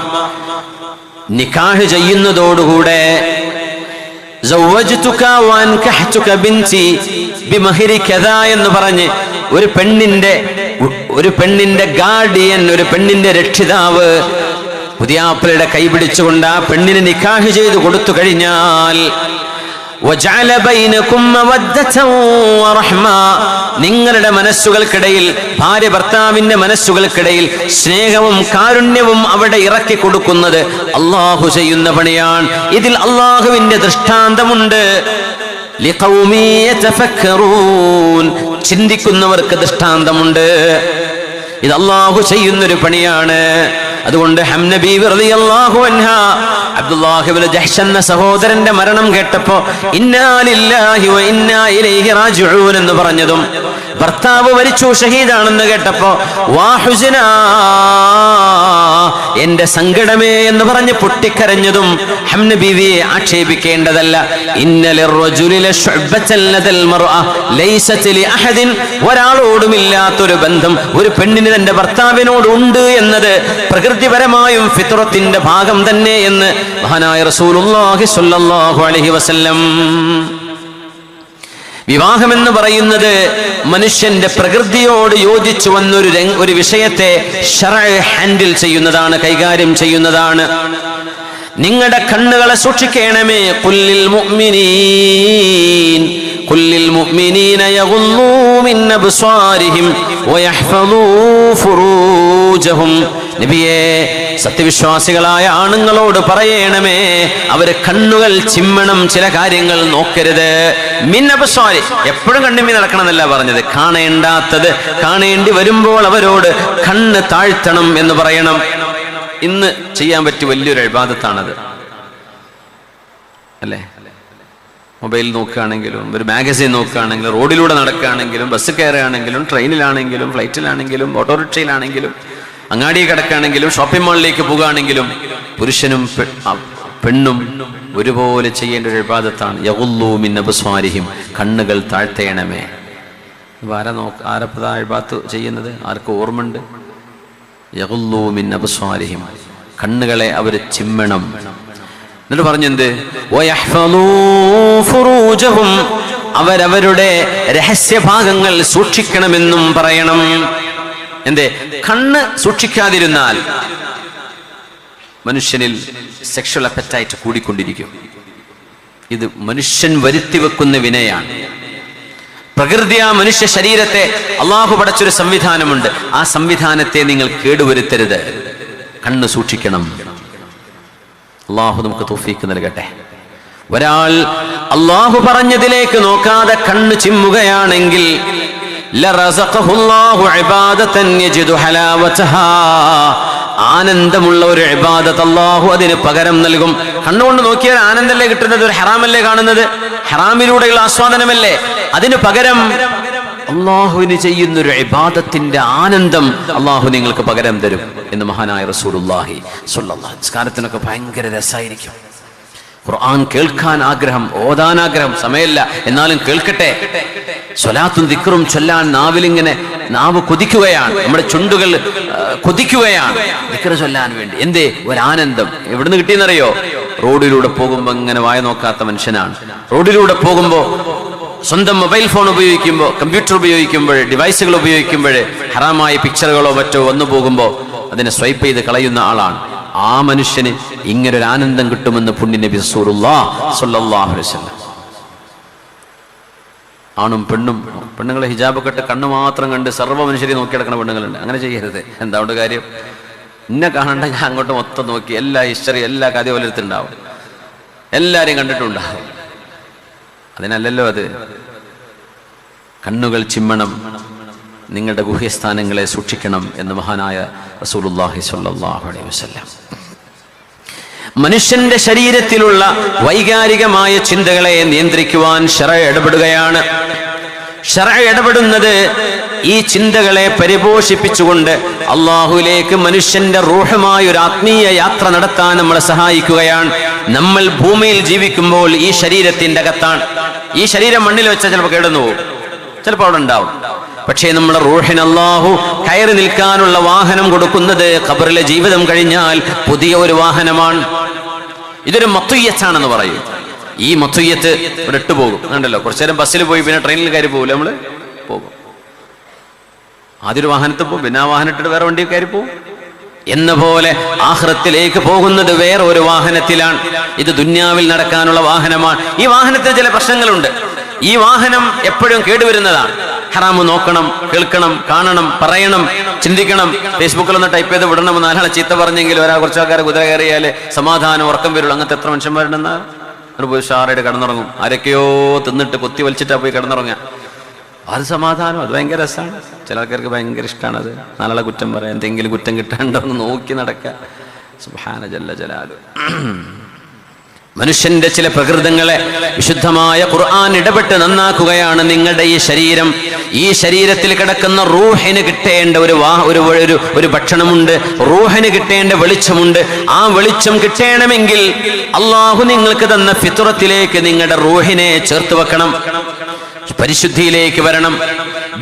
നിക്കാഹ് ചെയ്യുന്നതോടുകൂടെ സവ്വജ്തുക വൻകഹ്തുക ബിൻതി ബിമഹരി കദാ എന്ന് പറഞ്ഞ് ഒരു പെണ്ണിന്റെ ഗാർഡിയൻ, ഒരു പെണ്ണിന്റെ രക്ഷിതാവ് പുതിയാപ്പിളയുടെ കൈ പിടിച്ചുകൊണ്ട് ആ പെണ്ണിന് നിക്കാഹ് ചെയ്തു കൊടുത്തു കഴിഞ്ഞാൽ വജഅല ബൈനകും മവദ്ദതൻ വറഹ്മ, നിങ്ങളുടെ മനസ്സുകൾക്കിടയിൽ, ഭാര്യ ഭർത്താവിന്റെ മനസ്സുകൾക്കിടയിൽ സ്നേഹവും കാരുണ്യവും അവിടെ ഇറക്കി കൊടുക്കുന്നത് അള്ളാഹു ചെയ്യുന്ന പണിയാണ്. ഇതിൽ അള്ളാഹുവിന്റെ ദൃഷ്ടാന്തമുണ്ട്. ലിഖൗമി യതഫക്കറൂൻ, ചിന്തിക്കുന്നവർക്ക് ദൃഷ്ടാന്തമുണ്ട്. ഇത് അള്ളാഹു ചെയ്യുന്നൊരു പണിയാണ്. അതുകൊണ്ട് ഹംന ബീവി റളിയല്ലാഹു അൻഹാ അബ്ദുല്ലാഹി ഇബ്നു ജഹ്ഷ് എന്ന സഹോദരന്റെ മരണം കേട്ടപ്പോ ഇന്നാ ലില്ലാഹി വ ഇന്നാ ഇലൈഹി റാജിഊൻ എന്ന് പറഞ്ഞതും, ഭർത്താവ് മരിച്ചു ഷഹീദാണെന്ന് കേട്ടപ്പോ വാ ഹുസ്നാ എന്റെ സങ്കടമേ എന്ന് പറഞ്ഞ് പൊട്ടിക്കരഞ്ഞതും ഹംന ബീവിയെ ആക്ഷേപിക്കേണ്ടതല്ല. ഒരാളോടുമില്ലാത്തൊരു ബന്ധം ഒരു പെണ്ണിന് തന്റെ ഭർത്താവിനോട് ഉണ്ട് എന്നത് പ്രകൃതിപരമായും ഫിത്രത്തിന്റെ ഭാഗം തന്നെ എന്ന് മഹാനായ റസൂലുള്ളാഹി സ്വല്ലല്ലാഹു അലൈഹി വസല്ലം. വിവാഹമെന്ന് പറയുന്നത് മനുഷ്യന്റെ പ്രകൃതിയോട് യോജിച്ചു വന്നൊരു വിഷയത്തെ ശർഅ് ഹാൻഡിൽ ചെയ്യുന്നതാണ്, കൈകാര്യം ചെയ്യുന്നതാണ്. നിങ്ങളുടെ കണ്ണുകളെ സൂക്ഷിക്കണമേ. ഖുല്ലിൽ മുഅ്മിനീന യഗുല്ലൂ മിൻ അബ്സാരിഹിം വയഹ്ഫളൂ ഫുറൂജഹും. നബിയേ, സത്യവിശ്വാസികളായ ആണുങ്ങളോട് പറയണമേ, അവര് കണ്ണുകൾ ചിമ്മണം, ചില കാര്യങ്ങൾ നോക്കരുത്. മിൻ അബ്സാരി, എപ്പോഴും കണ്ണുമീ നടക്കണം എന്നല്ല പറഞ്ഞത്. കാണേണ്ടാത്തത് കാണേണ്ടി വരുമ്പോൾ അവരോട് കണ്ണ് താഴ്ത്തണം എന്ന് പറയണം. ഇന്ന് ചെയ്യാൻ പറ്റിയ വലിയൊരു ഇബാദത്താണത്, അല്ലേ? മൊബൈൽ നോക്കുകയാണെങ്കിലും, ഒരു മാഗസിൻ നോക്കുകയാണെങ്കിലും, റോഡിലൂടെ നടക്കുകയാണെങ്കിലും, ബസ് കയറുകയാണെങ്കിലും, ട്രെയിനിലാണെങ്കിലും, ഫ്ലൈറ്റിലാണെങ്കിലും, ഓട്ടോറിക്ഷയിലാണെങ്കിലും, അങ്ങാടി കിടക്കുകയാണെങ്കിലും, ഷോപ്പിംഗ് മാളിലേക്ക് പോകുകയാണെങ്കിലും, പുരുഷനും പെണ്ണും ഒരുപോലെ ചെയ്യേണ്ട ഒരു ഇബാദത്താണ്. യഗുല്ലൂ മിൻ അബ്സാരിഹിം, കണ്ണുകൾ താഴ്ത്തേണമേ. ആരപ്പതാ ഇബാദത്ത് ചെയ്യുന്നത്? ആർക്ക് ഓർമ്മയുണ്ട്? യഗുല്ലൂ മിൻ അബ്സാരിഹിം, കണ്ണുകളെ അവർ ചിമ്മണം. എന്നിട്ട് പറഞ്ഞെന്ത്? വയഹ്ഫളൂ ഫുറൂജഹും, അവരവരുടെ രഹസ്യഭാഗങ്ങൾ സൂക്ഷിക്കണമെന്നും പറയണം. എന്തേ? കണ്ണ് സൂക്ഷിക്കാതിരുന്നാൽ മനുഷ്യനിൽ സെക്ഷൽ അപ്പറ്റൈറ്റ് കൂടിക്കൊണ്ടിരിക്കും. ഇത് മനുഷ്യൻ വരുത്തി വെക്കുന്ന വിനയാണ്. പ്രകൃതിയാ മനുഷ്യ ശരീരത്തെ അള്ളാഹു പടച്ചൊരു സംവിധാനമുണ്ട്. ആ സംവിധാനത്തെ നിങ്ങൾ കേടുവരുത്തരുത്. കണ്ണ് സൂക്ഷിക്കണം. അള്ളാഹു നമുക്ക് തൗഫീഖ് നൽകട്ടെ. ഒരാൾ അള്ളാഹു പറഞ്ഞതിലേക്ക് നോക്കാതെ കണ്ണ് ചിമ്മുകയാണെങ്കിൽ ആനന്ദമുള്ള ഒരു ഇബാദത്ത് അല്ലാഹു അതിന് പകരം നൽകും. കണ്ണുകൊണ്ട് നോക്കിയാൽ ആനന്ദമല്ലേ കിട്ടുന്നത്? ഒരു ഹറാമല്ലേ കാണുന്നത്? ഹറാമിലൂടെയുള്ള ആസ്വാദനമല്ലേ? അതിന് പകരം അള്ളാഹുവിന് ചെയ്യുന്നൊരു ഇബാദത്തിന്റെ ആനന്ദം അള്ളാഹു നിങ്ങൾക്ക് പകരം തരും എന്ന് മഹാനായ റസൂലുള്ളാഹി സ്വല്ലല്ലാഹു അലൈഹി വസല്ലം. നിസ്കാരത്തിനൊക്കെ ഭയങ്കര രസമായിരിക്കും. ഖുർആൻ കേൾക്കാൻ ആഗ്രഹം, ഓതാൻ ആഗ്രഹം, സമയമില്ല, എന്നാലും കേൾക്കട്ടെ. സ്വലാത്തും ദിക്റും ചൊല്ലാൻ നാവ് കൊതിക്കുകയാണ്, നമ്മുടെ ചുണ്ടുകൾ കൊതിക്കുകയാണ് ദിക്റ് ചൊല്ലാൻ വേണ്ടി. എന്തേ? ഒരാനന്ദം. എവിടുന്ന് കിട്ടിയെന്നറിയോ? റോഡിലൂടെ പോകുമ്പോൾ ഇങ്ങനെ വായ നോക്കാത്ത മനുഷ്യനാണ്. റോഡിലൂടെ പോകുമ്പോൾ സ്വന്തം മൊബൈൽ ഫോൺ ഉപയോഗിക്കുമ്പോൾ, കമ്പ്യൂട്ടർ ഉപയോഗിക്കുമ്പോൾ, ഡിവൈസുകൾ ഉപയോഗിക്കുമ്പോൾ ഹറാമായ പിക്ചറുകളോ മറ്റോ വന്നു പോകുമ്പോൾ അതിനെ സ്വൈപ്പ് ചെയ്ത് കളയുന്ന ആളാണ്. ആ മനുഷ്യന് ഇങ്ങനൊരു ആനന്ദം കിട്ടുമെന്ന് പുണ്യ നബി റസൂലുള്ളാഹി സ്വല്ലല്ലാഹു അലൈഹി വസല്ലം. ആണും പെണ്ണും, പെണ്ണുങ്ങളെ ഹിജാബൊക്കെ ഇട്ട് കണ്ണ് മാത്രം കണ്ട് സർവ്വ മനുഷ്യരെ നോക്കി കിടക്കുന്ന പെണ്ണുങ്ങളുണ്ട്. അങ്ങനെ ചെയ്യരുത്. എന്താ കാര്യം? എന്നെ കാണണ്ട, ഞാൻ അങ്ങോട്ട് മൊത്തം നോക്കി എല്ലാ ഹിസ്റ്ററി, എല്ലാ കഥ പോലെടുത്തുണ്ടാവും, എല്ലാവരെയും കണ്ടിട്ടുണ്ടാവും. അതിനല്ലല്ലോ അത്. കണ്ണുകൾ ചിമ്മണം, നിങ്ങളുടെ ഗുഹ്യസ്ഥാനങ്ങളെ സൂക്ഷിക്കണം എന്ന് മഹാനായ റസൂലുള്ളാഹി സ്വല്ലല്ലാഹു അലൈഹി വസല്ലം. മനുഷ്യന്റെ ശരീരത്തിലുള്ള വൈകാരികമായ ചിന്തകളെ നിയന്ത്രിക്കുവാൻ ശറഅ് ഇടപെടുകയാണ്. ശറഅ് ഇടപെടുന്നത് ഈ ചിന്തകളെ പരിപോഷിപ്പിച്ചുകൊണ്ട് അള്ളാഹുവിലേക്ക് മനുഷ്യന്റെ റൂഹമായ ഒരു ആത്മീയ യാത്ര നടത്താൻ നമ്മളെ സഹായിക്കുകയാണ്. നമ്മൾ ഭൂമിയിൽ ജീവിക്കുമ്പോൾ ഈ ശരീരത്തിന്റെ അകത്താണ്. ഈ ശരീരം മണ്ണിൽ വെച്ചാൽ ചിലപ്പോൾ കേടുന്നു പോകും, ചിലപ്പോൾ അവിടെ ഉണ്ടാവും. പക്ഷേ നമ്മുടെ റൂഹിന് അല്ലാഹു കയറി നിൽക്കാനുള്ള വാഹനം കൊടുക്കുന്നത് ഖബറിലെ ജീവിതം കഴിഞ്ഞാൽ പുതിയ ഒരു വാഹനമാണ്. ഇതൊരു മത്വയ്യത്താണെന്ന് പറയും. ഈ മത്വയ്യത്ത് ഒരിട്ട് പോകും. കണ്ടല്ലോ, കുറച്ചു നേരം ബസ്സിൽ പോയി പിന്നെ ട്രെയിനിൽ കയറി പോകില്ല, നമ്മൾ പോകും. ആദ്യൊരു വാഹനത്തിൽ പോകും, പിന്നെ ആ വാഹനം ഇട്ടിട്ട് വേറെ വണ്ടി കയറി പോകും. എന്ന പോലെ ആഖിറത്തിലേക്ക് പോകുന്നത് വേറെ ഒരു വാഹനത്തിലാണ്. ഇത് ദുന്യാവിൽ നടക്കാനുള്ള വാഹനമാണ്. ഈ വാഹനത്തിന് ചില പ്രശ്നങ്ങളുണ്ട്. ഈ വാഹനം എപ്പോഴും കേടുവരുന്നതാണ്. ഹറാമ് നോക്കണം, കേൾക്കണം, കാണണം, പറയണം, ചിന്തിക്കണം. ഫേസ്ബുക്കിലൊന്ന് ടൈപ്പ് ചെയ്ത് വിടണം. നാലാളെ ചീത്ത പറഞ്ഞെങ്കിൽ കുറച്ച് ആൾക്കാരെ കുതിര കയറിയാൽ സമാധാനം, ഉറക്കം വരുള്ളൂ. അങ്ങനത്തെ എത്ര മനുഷ്യന്മാരുണ്ടെന്നാ പോയി ഷാറായിട്ട് കിടന്നുറങ്ങും. ആരൊക്കെയോ തിന്നിട്ട് കൊത്തി വലിച്ചിട്ടാ പോയി കിടന്നുറങ്ങുക. അത് സമാധാനം, അത് ഭയങ്കര രസമാണ്. ചില ആൾക്കാർക്ക് ഭയങ്കര ഇഷ്ടമാണ് അത്. നാളെ കുറ്റം പറയാം, എന്തെങ്കിലും കുറ്റം കിട്ടാണ്ടോ എന്ന് നോക്കി നടക്കുക. സുബ്ഹാന ജല്ല ജലാലു. മനുഷ്യന്റെ ചില പ്രകൃതങ്ങളെ വിശുദ്ധമായ ഖുർആൻ ഇടപെട്ട് നന്നാക്കുകയാണ്. നിങ്ങളുടെ ഈ ശരീരം, ഈ ശരീരത്തിൽ കിടക്കുന്ന റൂഹിന് കിട്ടേണ്ട ഒരു ഭക്ഷണമുണ്ട്, റൂഹിന് കിട്ടേണ്ട വെളിച്ചമുണ്ട്. ആ വെളിച്ചം കിട്ടണമെങ്കിൽ അള്ളാഹു നിങ്ങൾക്ക് തന്ന ഫിത്രത്തിലേക്ക് നിങ്ങളുടെ റൂഹിനെ ചേർത്ത് വെക്കണം, പരിശുദ്ധിയിലേക്ക് വരണം.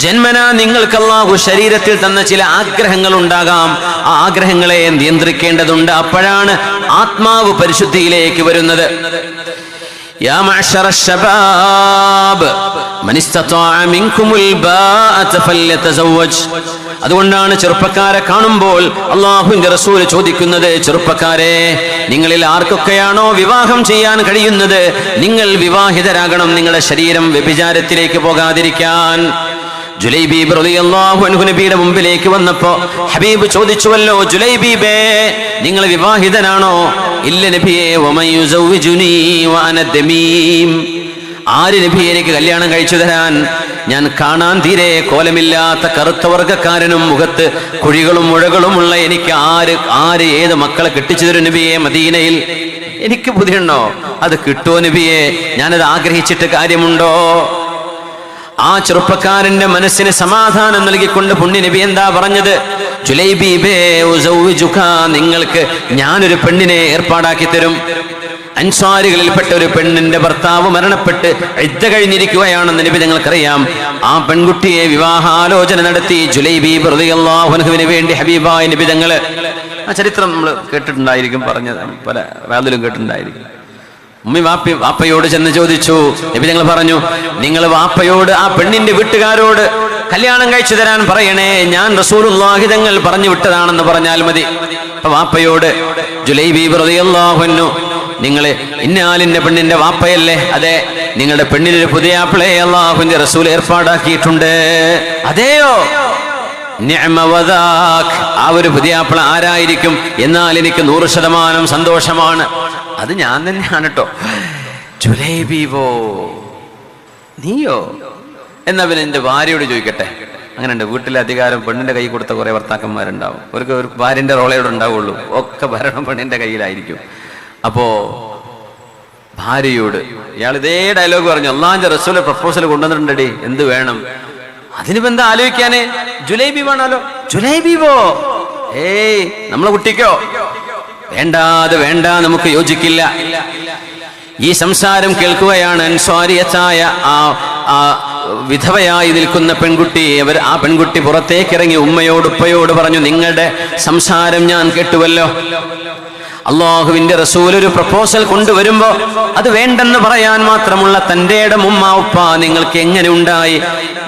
ജന്മനാ നിങ്ങൾക്ക് അല്ലാഹു ശരീരത്തിൽ തന്ന ചില ആഗ്രഹങ്ങൾ ഉണ്ടാകാം, ആ ആഗ്രഹങ്ങളെ നിയന്ത്രിക്കേണ്ടതുണ്ട്. അപ്പോഴാണ് ആത്മാവ് പരിശുദ്ധിയിലേക്ക് വരുന്നത്. യാ മഅ്ശറ ശബാബ് മൻ ഇസ്തതാഅ മിൻകുമുൽ ബാഅത ഫല്യതസവ്വജ്. അതുകൊണ്ടാണ് ചെറുപ്പക്കാരെ കാണുമ്പോൾ അല്ലാഹുവിന്റെ റസൂൽ ചോദിക്കുന്നത്, ചെറുപ്പക്കാരെ, നിങ്ങളിൽ ആർക്കൊക്കെയാണോ വിവാഹം ചെയ്യാൻ കഴിയുന്നത്, നിങ്ങൾ വിവാഹിതരാകണം, നിങ്ങളുടെ ശരീരം വ്യഭിചാരത്തിലേക്ക് പോകാതിരിക്കാൻ. ജുലൈബീബ് റളിയല്ലാഹു അൻഹു നബിയുടെ മുമ്പിലേക്ക് വന്നപ്പോ ഹബീബ് ചോദിച്ചുവല്ലോ, ജുലൈബീബേ, നിങ്ങൾ വിവാഹിതനാണോ? ഇല്ല നബിയേ. വമയുസവ്വിജുനി വഅന ദമീം. ആര് നബിയെ എനിക്ക് കല്യാണം കഴിച്ചു തരാൻ? ഞാൻ കാണാൻ തീരെ കോലമില്ലാത്ത കറുത്ത വർഗക്കാരനും മുഖത്ത് കുഴികളും മുഴകളുമുള്ള എനിക്ക് ആര് ഏത് മക്കളെ കെട്ടിച്ചു തരും നബിയെ മദീനയിൽ? എനിക്ക് ബുദ്ധിയുണ്ടോ? അത് കിട്ടുമോ നബിയെ? ഞാനത് ആഗ്രഹിച്ചിട്ട് കാര്യമുണ്ടോ? ആ ചെറുപ്പക്കാരന്റെ മനസ്സിന് സമാധാനം നൽകിക്കൊണ്ട് പുണ്യ നബി എന്താ പറഞ്ഞത്? ജുലൈബീബേ ഉസൗവിജുക, നിങ്ങൾക്ക് ഞാനൊരു പെണ്ണിനെ ഏർപ്പാടാക്കി തരും. അൻസ്വാരികളിൽപ്പെട്ട ഒരു പെണ്ണിന്റെ ഭർത്താവ് മരണപ്പെട്ട് ഇദ്ദ കഴിഞ്ഞിരിക്കുകയാണെന്ന് നബി ഞങ്ങൾക്കറിയാം. ആ പെൺകുട്ടിയെ വിവാഹാലോചന നടത്തി ജുലൈബീബ് റളിയല്ലാഹു അൻഹുവിന് വേണ്ടി ഹബീബായ നബി തങ്ങള്. ആ ചരിത്രം നമ്മൾ കേട്ടിട്ടുണ്ടായിരിക്കും, പറഞ്ഞത് പല വാതിലും കേട്ടിട്ടുണ്ടായിരിക്കും. ഉമ്മി വാപ്പയോട് ചെന്ന് ചോദിച്ചു. നബി ഞങ്ങൾ പറഞ്ഞു, നിങ്ങൾ വാപ്പയോട് ആ പെണ്ണിന്റെ വീട്ടുകാരോട് കല്യാണം കഴിച്ചു തരാൻ പറയണേ, ഞാൻ റസൂലുള്ളാഹി തങ്ങൾ പറഞ്ഞു വിട്ടതാണെന്ന് പറഞ്ഞാൽ മതി. അപ്പൊ വാപ്പയോട് ജുലൈബീബ് റളിയല്ലാഹു അൻഹു, നിങ്ങള് ഇന്നാലിന്റെ പെണ്ണിന്റെ വാപ്പയല്ലേ? അതെ. നിങ്ങളുടെ പെണ്ണിനൊരു പുതിയ ആപ്പിളെ അല്ലാഹുവിന്റെ റസൂൽ ഏർപ്പാടാക്കിയിട്ടുണ്ട്. അതെയോ? നിഅമ വദാക്. ആ ഒരു പുതിയ ആപ്പിള ആരായിരിക്കും? എന്നാൽ എനിക്ക് 100% സന്തോഷമാണ്. അത് ഞാൻ തന്നെയാണ് കേട്ടോ. ജുലൈബീബോ, നീയോ? എന്നാ പിന്നെ എന്റെ ഭാര്യയോട് ചോദിക്കട്ടെ. അങ്ങനെ ഉണ്ട്, വീട്ടിലെ അധികാരം പെണ്ണിന്റെ കൈ കൊടുത്ത കുറെ ഭർത്താക്കന്മാരുണ്ടാവും. അവർക്ക് ഒരു ഭാര്യന്റെ റോളയോട് ഉണ്ടാവുള്ളൂ, ഒക്കെ ഭരണം പെണ്ണിന്റെ കയ്യിലായിരിക്കും. അപ്പോ ഭാര്യയോട് ഇയാൾ ഇതേ ഡയലോഗ് പറഞ്ഞു, അല്ലാഹുവിന്റെ റസൂൽ പ്രപ്പോസൽ കൊണ്ടുവന്നിട്ടുണ്ടടി, എന്ത് വേണം? അതിനിപ്പോ എന്താ ആലോചിക്കാന്? ജുലൈബീബാണല്ലോ. ജുലൈബീബോ? ഏയ്, നമ്മളെ കുട്ടിക്കോ? വേണ്ടാതെ വേണ്ട, നമുക്ക് യോജിക്കില്ല. ഈ സംസാരം കേൾക്കുകയാണ് അൻസ്വാരിയത്തായ ആ വിധവയായി നിൽക്കുന്ന പെൺകുട്ടി. ആ പെൺകുട്ടി പുറത്തേക്ക് ഇറങ്ങി ഉമ്മയോട് ഉപ്പയോട് പറഞ്ഞു, നിങ്ങളുടെ സംസാരം ഞാൻ കേട്ടുവല്ലോ. അള്ളാഹുവിന്റെ റസൂൽ ഒരു പ്രപ്പോസൽ കൊണ്ടുവരുമ്പോ അത് വേണ്ടെന്ന് പറയാൻ മാത്രമുള്ള തന്റെ ഇടം ഉമ്മ ഉപ്പ നിങ്ങൾക്ക് എങ്ങനെ ഉണ്ടായി?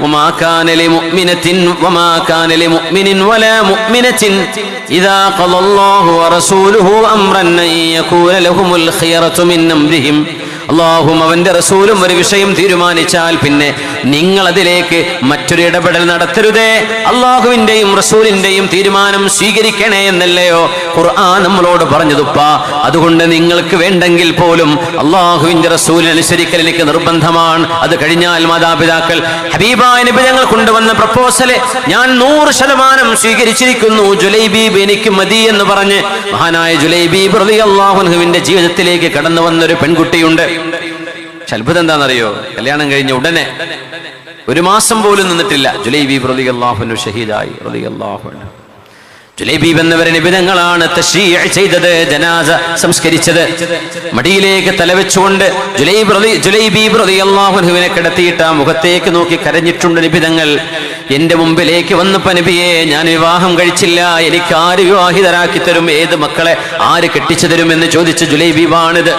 വമാ കാന ലിമുഅ്മിനത്തിൻ വമാ കാന ലിമുഅ്മിനിൻ വലാ മുഅ്മിനത്തിൻ ഇദാ ഖളല്ലാഹു വറസൂലുഹു അംറൻ അൻ യകൂന ലഹുമുൽ ഖിയറതു മിൻ അംരിഹിം. അല്ലാഹുവും അവന്റെ റസൂലും ഒരു വിഷയം തീരുമാനിച്ചാൽ പിന്നെ നിങ്ങൾ അതിലേക്ക് മറ്റൊരു ഇടപെടൽ നടത്തരുതേ. അള്ളാഹുവിന്റെയും റസൂലിന്റെയും തീരുമാനം സ്വീകരിക്കണേ എന്നല്ലയോ ഖുർആൻ നമ്മളോട് പറഞ്ഞതുപ്പ. അതുകൊണ്ട് നിങ്ങൾക്ക് വേണ്ടെങ്കിൽ പോലും അള്ളാഹുവിന്റെ റസൂലിനെ അനുസരിക്കൽ എനിക്ക് നിർബന്ധമാണ്. അത് കഴിഞ്ഞാൽ മാതാപിതാക്കൾ ഹബീബായ നബി ഞങ്ങൾ കൊണ്ടുവന്ന പ്രപ്പോസല് ഞാൻ 100% സ്വീകരിച്ചിരിക്കുന്നു. ജുലൈബീബ് എനിക്ക് മതി എന്ന് പറഞ്ഞ് മഹാനായ ജുലൈബീബ് റളിയല്ലാഹു അൻഹുവിന്റെ ജീവിതത്തിലേക്ക് കടന്നു വന്നൊരു പെൺകുട്ടിയുണ്ട്. അത്ഭുതം എന്താണെന്നറിയോ? കല്യാണം കഴിഞ്ഞ ഉടനെ 1 മാസം പോലും നിന്നിട്ടില്ല ജുലൈബീബ് റളിയല്ലാഹു അൻഹു ഷഹീദായി. റളിയല്ലാഹു അൻഹു. ജുലൈബീബ് എന്നവരെ നിബിധങ്ങളാണ് തശ്രീഅ് ചെയ്തത്, ജനാസ സംസ്കരിച്ചത്. മടിയിലേക്ക് തലവെച്ചുകൊണ്ട് ജുലൈബീബ് റളിയല്ലാഹു അൻഹുവിനെ കിടത്തിയിട്ട് ആ മുഖത്തേക്ക് നോക്കി കരഞ്ഞിട്ടുണ്ട് നിബിധങ്ങൾ. എന്റെ മുമ്പിലേക്ക് വന്നപ്പോ നബിയെ, ഞാൻ വിവാഹം കഴിച്ചില്ല, എനിക്ക് ആര് വിവാഹിതരാക്കി തരും? ഏത് മക്കളെ ആര് കെട്ടിച്ചു തരും എന്ന് ചോദിച്ച ജുലൈബീബാണിത്.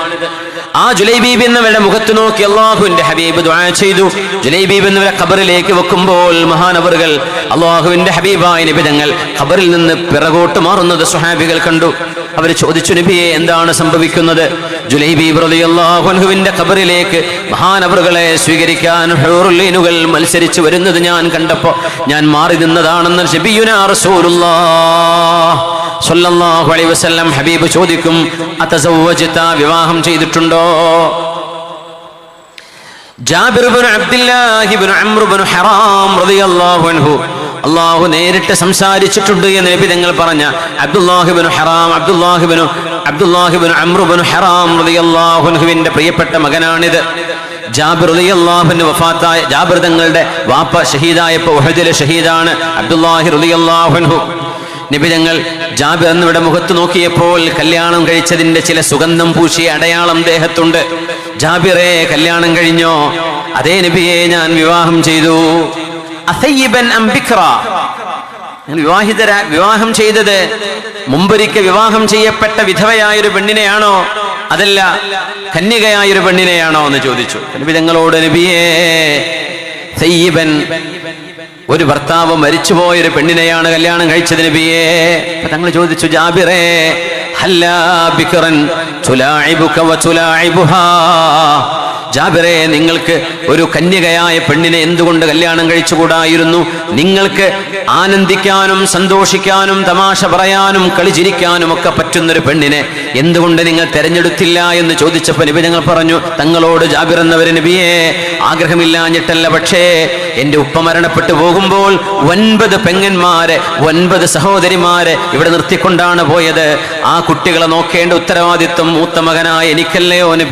ആ ജുലൈബീബ് എന്നവരുടെ മുഖത്ത് നോക്കി അള്ളാഹുവിന്റെ ഹബീബ് ദുആ ചെയ്തു. ജുലൈബീബ് എന്നവരെ ഖബറിലേക്ക് വെക്കുമ്പോൾ മഹാനവറുകൾ അള്ളാഹുവിന്റെ ഹബീബായ നബി തങ്ങൾ ഖബറിൽ നിന്ന് പിറകോട്ട് മാറുന്നത് സ്വഹാബികൾ കണ്ടു. അവർ ചോദിച്ചു, നബിയെ എന്താണ് സംഭവിക്കുന്നത്? ജുലൈബീബ് റളിയല്ലാഹു അൻഹുവിന്റെ ഖബറിലേക്ക് മഹാനവറുകളെ സ്വീകരിക്കാൻ ഹൂറുൽ ഈനുകൾ മത്സരിച്ചു വരുന്നത് ഞാൻ കണ്ടപ്പോ ഞാൻ മാറി നിന്നതാണെന്ന് നബിയുനാ റസൂലുള്ളാഹ് സ്വല്ലല്ലാഹു അലൈഹി വസല്ലം ഹബീബ് ചോദിക്കും, അതസവ്വജത, വിവാഹം ചെയ്തിട്ടുണ്ടോ? ജാബിർ ഇബ്നു അബ്ദുല്ലാഹ് ഇബ്നു അംർ ഇബ്നു ഹറാം റളിയല്ലാഹു അൻഹു അള്ളാഹു നേരിട്ട് സംസാരിച്ചിട്ടുണ്ട് എന്ന് നബി തങ്ങൾ പറഞ്ഞ അബ്ദുല്ലാഹിബ്നു അംർ ഇബ്നു ഹറാം റളിയല്ലാഹു അൻഹുവിന്റെ പ്രിയപ്പെട്ട മകനാണിത്. ജാബിർ റളിയല്ലാഹു അൻഹു വഫാത്തായ ജാബിർ തങ്ങളുടെ വാപ്പ ഷഹീദായപ്പോൾ ഉഹദിലെ ഷഹീദാണ് അബ്ദുല്ലാഹി റളിയല്ലാഹു അൻഹു. നബി തങ്ങൾ ജാബിർ എന്നിവിടെ മുഖത്ത് നോക്കിയപ്പോൾ കല്യാണം കഴിച്ചതിന്റെ ചില സുഗന്ധം പൂശിയ അടയാളം ദേഹത്തുണ്ട്. ജാബിറേ, കല്യാണം കഴിഞ്ഞോ? അതേ നബിയെ, ഞാൻ വിവാഹം ചെയ്തു. അസയ്യിബൻ അം ബിക്റ, വിവാഹം ചെയ്തത് മുമ്പൊരിക്കൽ വിവാഹം ചെയ്യപ്പെട്ട വിധവയായൊരു പെണ്ണിനെയാണോ അതല്ല കന്യകയായൊരു പെണ്ണിനെയാണോ എന്ന് ചോദിച്ചു. നബി തങ്ങളോട്, നബിയേ, സയ്യിബൻ, ഒരു ഭർത്താവ് മരിച്ചുപോയൊരു പെണ്ണിനെയാണ് കല്യാണം കഴിച്ചത് നബിയേ. തങ്ങൾ ചോദിച്ചു, ജാബിറേ, ഹല്ലാ ബിക്റൻ തുലാഇബുക വതുലാഇബുഹാ, ജാബിറേ, നിങ്ങൾക്ക് ഒരു കന്യകയായ പെണ്ണിനെ എന്തുകൊണ്ട് കല്യാണം കഴിച്ചുകൂടായിരുന്നു? നിങ്ങൾക്ക് ആനന്ദിക്കാനും സന്തോഷിക്കാനും തമാശ പറയാനും കളിച്ചിരിക്കാനും ഒക്കെ പറ്റുന്നൊരു പെണ്ണിനെ എന്തുകൊണ്ട് നിങ്ങൾ തെരഞ്ഞെടുത്തില്ല എന്ന് ചോദിച്ചപ്പോൾ നബി ഞങ്ങൾ പറഞ്ഞു തങ്ങളോട്, ജാബിർ എന്നവര്, നബിയെ, ആഗ്രഹമില്ലാഞ്ഞിട്ടല്ല, പക്ഷേ എന്റെ ഉപ്പ മരണപ്പെട്ടു പോകുമ്പോൾ 9 പെങ്ങന്മാരെ 9 സഹോദരിമാരെ ഇവിടെ നിർത്തിക്കൊണ്ടാണ് പോയത്. ആ കുട്ടികളെ നോക്കേണ്ട ഉത്തരവാദിത്വം മൂത്ത മകനായ എനിക്കല്ലയോ?